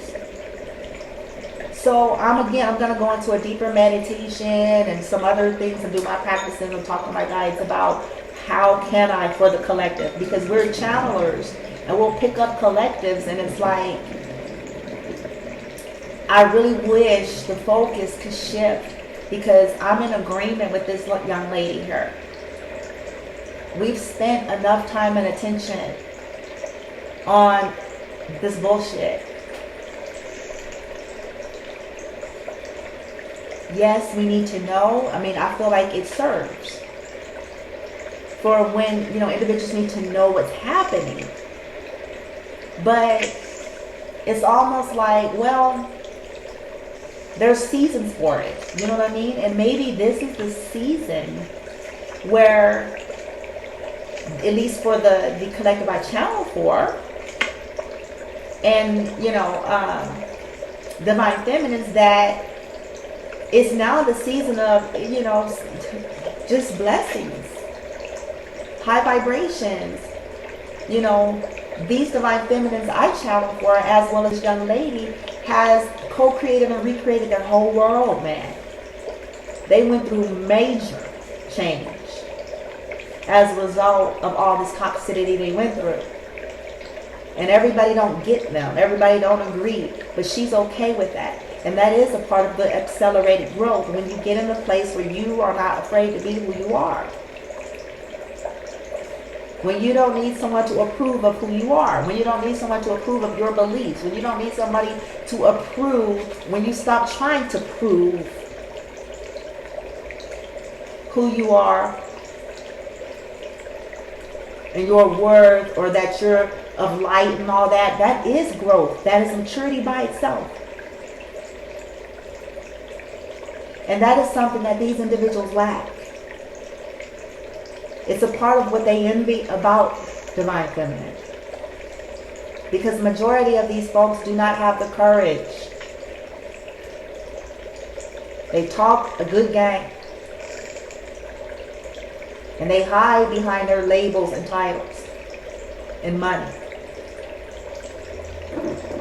So I'm going to go into a deeper meditation and some other things and do my practices and talk to my guides about how can I for the collective. Because we're channelers and we'll pick up collectives, and it's like, I really wish the focus could shift, because I'm in agreement with this young lady here. We've spent enough time and attention on this bullshit. Yes, we need to know. I mean, I feel like it serves for when, individuals need to know what's happening. But it's almost like, well, there's seasons for it. You know what I mean? And maybe this is the season where, at least for the collective I channel for, and, Divine Feminines, that it's now the season of, just blessings, high vibrations. These Divine Feminines I channel for, as well as young lady, has co-created and recreated their whole world, man. They went through major change as a result of all this toxicity they went through. And everybody don't get them. Everybody don't agree. But she's okay with that. And that is a part of the accelerated growth, when you get in a place where you are not afraid to be who you are. When you don't need someone to approve of who you are. When you don't need someone to approve of your beliefs. When you don't need somebody to approve. When you stop trying to prove who you are and your worth, or that you're of light and all that. That is growth. That is maturity by itself. And that is something that these individuals lack. It's a part of what they envy about Divine Feminine. Because the majority of these folks do not have the courage. They talk a good game. And they hide behind their labels and titles and money.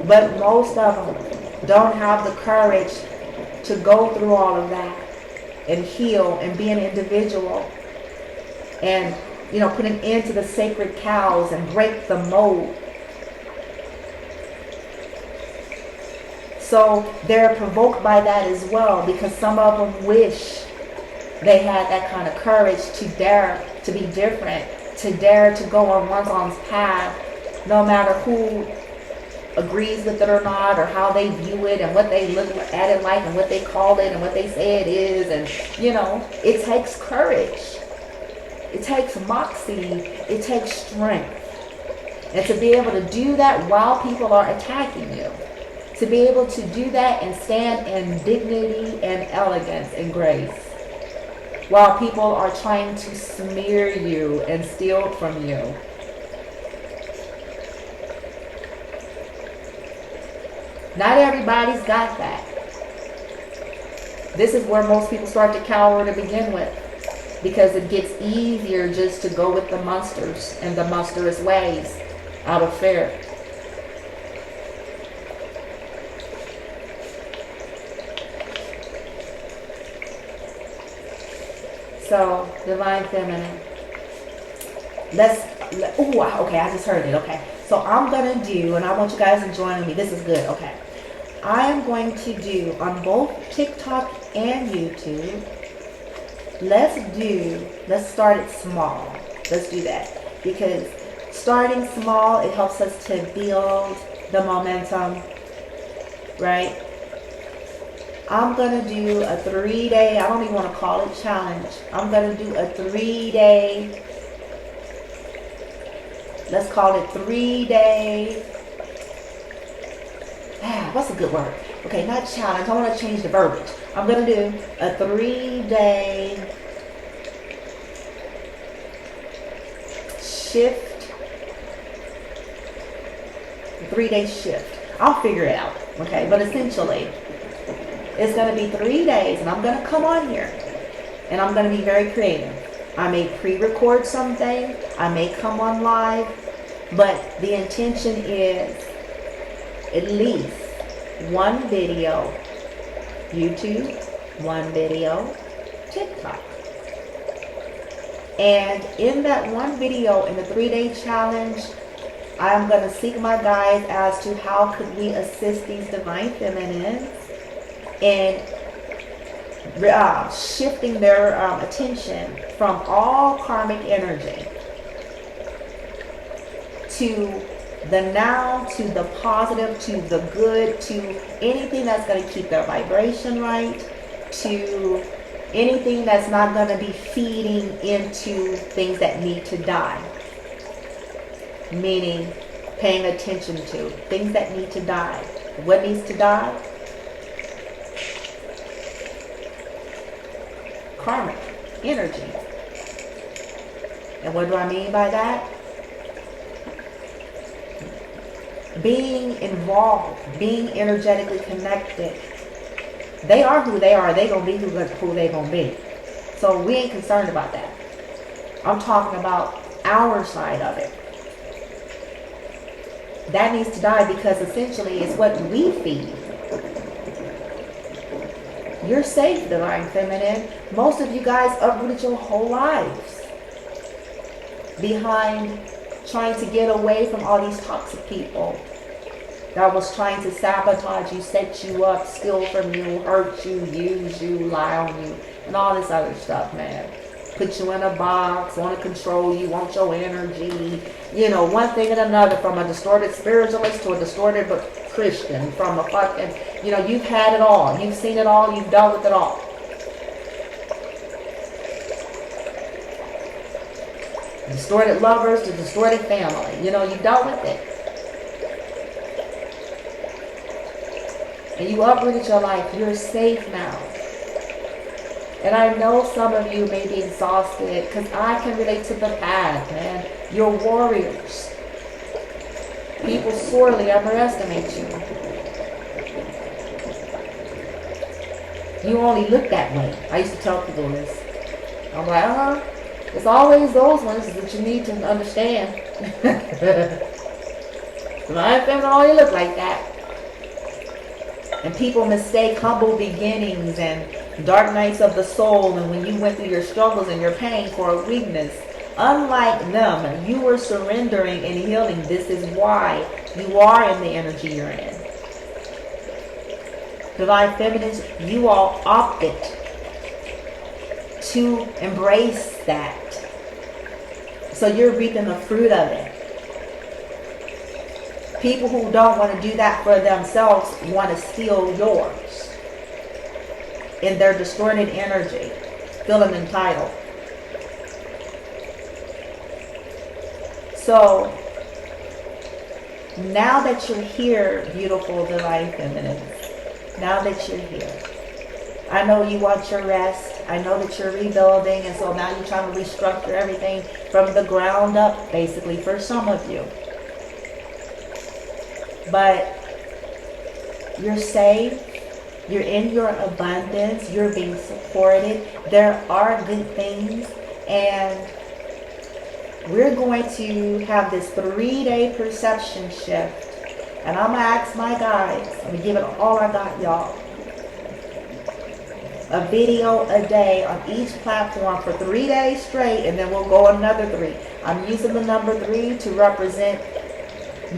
But most of them don't have the courage to go through all of that and heal and be an individual and, you know, put an end to the sacred cows and break the mold. So they're provoked by that as well, because some of them wish they had that kind of courage to dare to be different, to dare to go on one's own path, no matter who agrees with it or not, or how they view it and what they look at it like and what they call it and what they say it is. And, you know, it takes courage. It takes moxie. It takes strength. And to be able to do that while people are attacking you. To be able to do that and stand in dignity and elegance and grace, while people are trying to smear you and steal from you. Not everybody's got that. This is where most people start to cower to begin with, because it gets easier just to go with the monsters and the monstrous ways out of fear. So, Divine Feminine. Okay, I just heard it. Okay. So I'm going to do, and I want you guys to join me. This is good. Okay. I am going to do on both TikTok and YouTube. Let's start it small. Let's do that. Because starting small, it helps us to build the momentum. Right? I'm going to do a 3-day, I don't even want to call it challenge. I'm going to do a 3-day, let's call it 3-day, what's a good word? Okay, not challenge, I want to change the verbiage. I'm going to do a 3-day shift, 3-day shift. I'll figure it out, okay? But essentially, it's going to be 3 days, and I'm going to come on here, and I'm going to be very creative. I may pre-record something, I may come on live, but the intention is at least one video YouTube, one video TikTok. And in that one video, in the 3-day challenge, I'm going to seek my guides as to how could we assist these Divine Feminines in shifting their attention from all karmic energy to the now, to the positive, to the good, to anything that's going to keep their vibration right, to anything that's not going to be feeding into things that need to die. Meaning paying attention to things that need to die. What needs to die? Karmic energy. And what do I mean by that? Being involved, being energetically connected. They are who they are. They gonna be who they gonna be. So we ain't concerned about that. I'm talking about our side of it. That needs to die, because essentially it's what we feed. You're safe, Divine Feminine. Most of you guys uprooted your whole lives behind trying to get away from all these toxic people that was trying to sabotage you, set you up, steal from you, hurt you, use you, lie on you, and all this other stuff, man. Put you in a box, want to control you, want your energy, you know, one thing and another, from a distorted spiritualist to a distorted Christian, from a fucking, you know, you've had it all, you've seen it all, you've dealt with it all. Distorted lovers to distorted family, you know, you've dealt with it. And you uprooted your life, you're safe now. And I know some of you may be exhausted, because I can relate to the path, man. You're warriors. People sorely underestimate you. You only look that way. I used to tell people this. I'm like, it's always those ones that you need to understand. Divine Feminine only look like that. And people mistake humble beginnings and dark nights of the soul, and when you went through your struggles and your pain, for a weakness. Unlike them, you were surrendering and healing. This is why you are in the energy you're in. Divine Feminines, you all opted to embrace that. So you're reaping the fruit of it. People who don't want to do that for themselves want to steal yours. In their distorted energy, feeling entitled. So, now that you're here, beautiful Divine Feminines, now that you're here, I know you want your rest. I know that you're rebuilding, and so now you're trying to restructure everything from the ground up, basically, for some of you. But you're safe. You're in your abundance. You're being supported. There are good things, and we're going to have this 3-day perception shift. And I'm going to ask my guides, I'm going to give it all I got, y'all. A video a day on each platform for 3 days straight, and then we'll go another 3. I'm using the number 3 to represent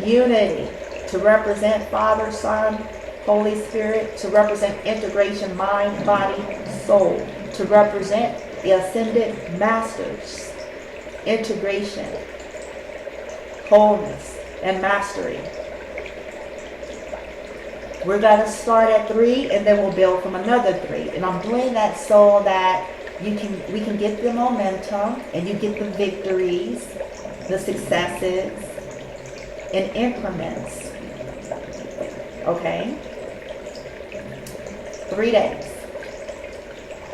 unity, to represent Father, Son, Holy Spirit, to represent integration, mind, body, soul, to represent the Ascended Masters, integration, wholeness, and mastery. We're going to start at 3, and then we'll build from another 3. And I'm doing that so that we can get the momentum, and you get the victories, the successes, in increments. Okay? 3 days.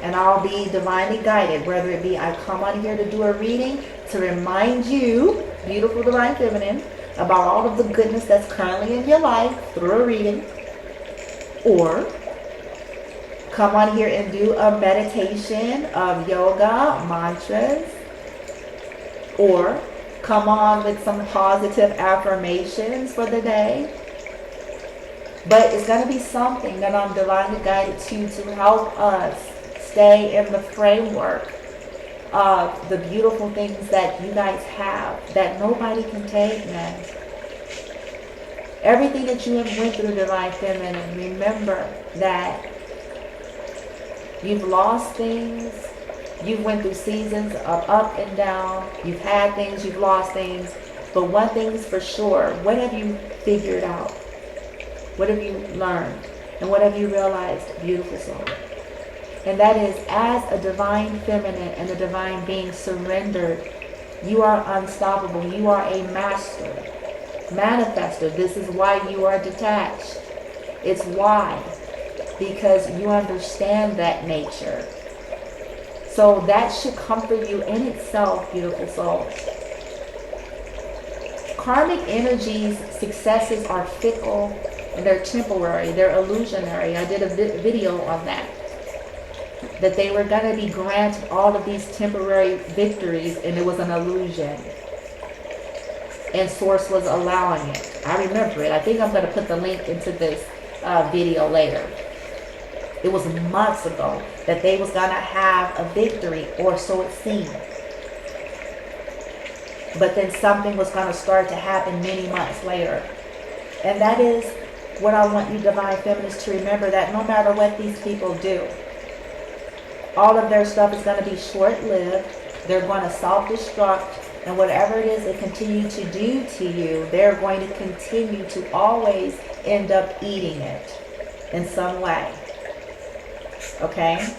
And I'll be divinely guided, whether it be I come on here to do a reading to remind you, beautiful Divine Feminine, about all of the goodness that's currently in your life through a reading, or come on here and do a meditation of yoga, mantras, or come on with some positive affirmations for the day. But it's going to be something that I'm divinely guided to help us stay in the framework of the beautiful things that you guys have that nobody can take, man. Everything that you have went through, Divine Feminine, remember that you've lost things. You've went through seasons of up and down. You've had things, you've lost things. But one thing is for sure, what have you figured out? What have you learned? And what have you realized, beautiful soul? And that is, as a Divine Feminine and a Divine Being surrendered, you are unstoppable. You are a master, manifester. This is why you are detached. It's why. Because you understand that nature. So that should comfort you in itself, beautiful soul. Karmic energies, successes are fickle and they're temporary. They're illusionary. I did a video on that. That they were going to be granted all of these temporary victories, and it was an illusion. And Source was allowing it. I remember it. I think I'm going to put the link into this video later. It was months ago that they was going to have a victory, or so it seemed. But then something was going to start to happen many months later. And that is what I want you Divine Feminists to remember, that no matter what these people do, all of their stuff is going to be short-lived. They're going to self-destruct. And whatever it is they continue to do to you, they're going to continue to always end up eating it in some way. Okay?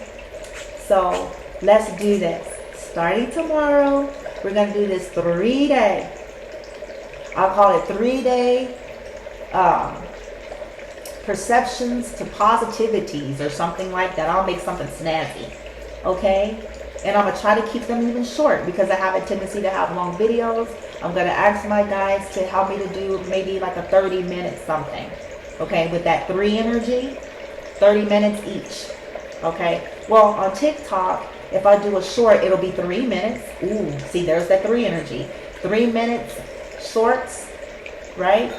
So, let's do this. Starting tomorrow, we're going to do this 3-day. I'll call it 3-day perceptions to positivities or something like that. I'll make something snazzy. Okay? And I'm going to try to keep them even short because I have a tendency to have long videos. I'm going to ask my guys to help me to do maybe like a 30-minute something. Okay? With that 3 energy, 30 minutes each. Okay? Well, on TikTok, if I do a short, it'll be 3 minutes. Ooh, see, there's that 3 energy. 3 minutes shorts, right?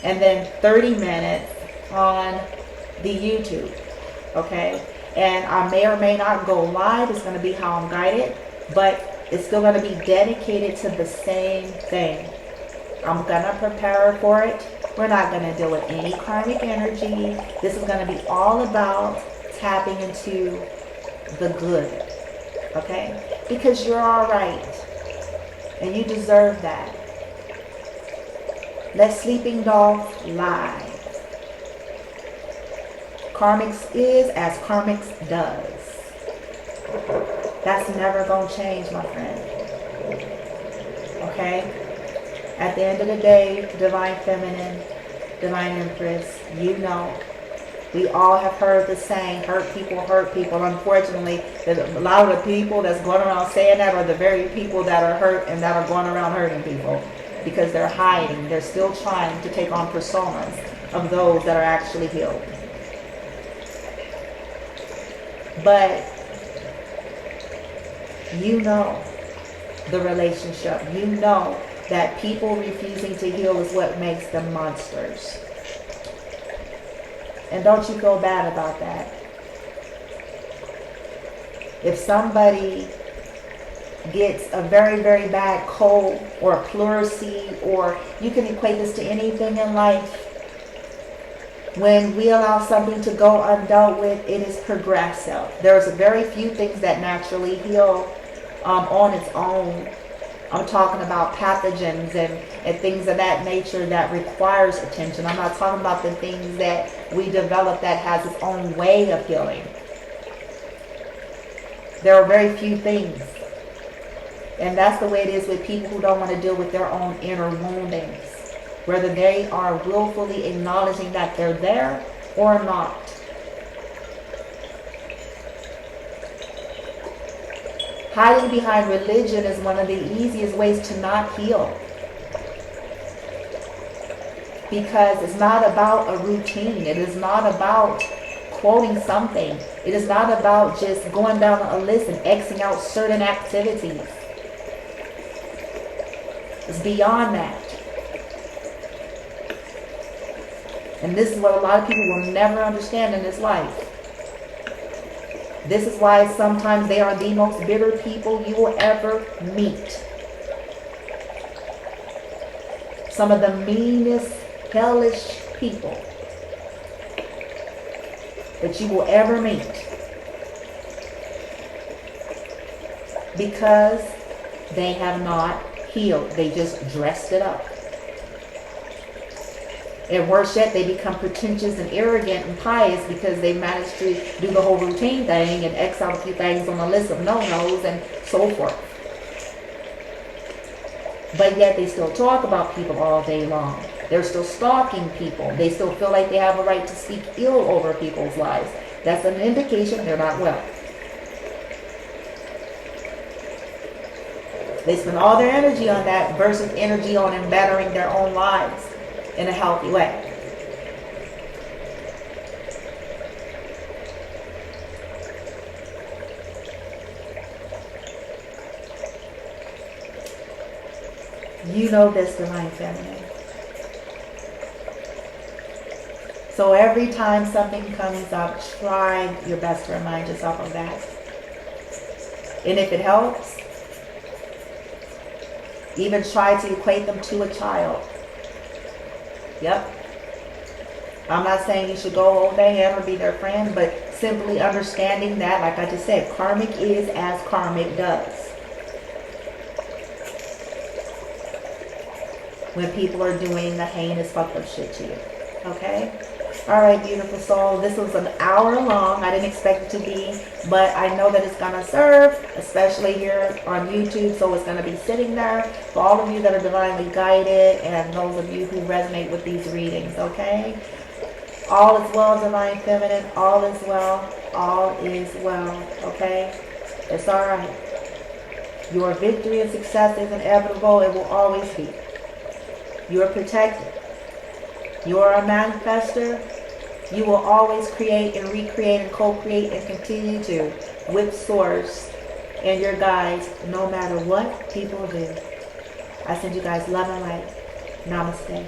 And then 30 minutes on the YouTube. Okay? And I may or may not go live. It's going to be how I'm guided. But It's still going to be dedicated to the same thing. I'm going to prepare her for it. We're not going to deal with any karmic energy. This is going to be all about tapping into the good. Okay? Because you're all right. And you deserve that. Let sleeping dogs lie. Karmics is as Karmics does. That's never going to change, my friend. Okay? At the end of the day, Divine Feminine, Divine Empress, you know, we all have heard the saying, hurt people. Unfortunately, a lot of the people that's going around saying that are the very people that are hurt and that are going around hurting people. Because they're hiding. They're still trying to take on personas of those that are actually healed. But you know the relationship. You know that people refusing to heal is what makes them monsters. And don't you feel bad about that. If somebody gets a very, very bad cold or a pleurisy, or you can equate this to anything in life, when we allow something to go undealt with, it is progressive. There's very few things that naturally heal on its own. I'm talking about pathogens and things of that nature that requires attention. I'm not talking about the things that we develop that has its own way of healing. There are very few things. And that's the way it is with people who don't want to deal with their own inner woundings. Whether they are willfully acknowledging that they're there or not. Hiding behind religion is one of the easiest ways to not heal. Because it's not about a routine. It is not about quoting something. It is not about just going down a list and Xing out certain activities. It's beyond that. And this is what a lot of people will never understand in this life. This is why sometimes they are the most bitter people you will ever meet. Some of the meanest, hellish people that you will ever meet. Because they have not healed. They just dressed it up. And worse yet, they become pretentious and arrogant and pious because they managed to do the whole routine thing and X out a few things on the list of no-nos and so forth. But yet they still talk about people all day long. They're still stalking people. They still feel like they have a right to speak ill over people's lives. That's an indication they're not well. They spend all their energy on that versus energy on bettering their own lives in a healthy way. You know this, Divine Feminine. So every time something comes up, try your best to remind yourself of that. And if it helps, even try to equate them to a child. Yep. I'm not saying you should go hold their hand or be their friend, but simply understanding that, like I just said, karmic is as karmic does. When people are doing the heinous fucked up shit to you. Okay? Alright, beautiful soul. This was an hour long. I didn't expect it to be, but I know that it's going to serve, especially here on YouTube, so it's going to be sitting there for all of you that are divinely guided and those of you who resonate with these readings, okay? All is well, Divine Feminine. All is well. All is well, okay? It's alright. Your victory and success is inevitable. It will always be. You are protected. You are a manifester. You will always create and recreate and co-create and continue to with Source and your guides, no matter what people do. I send you guys love and light. Namaste.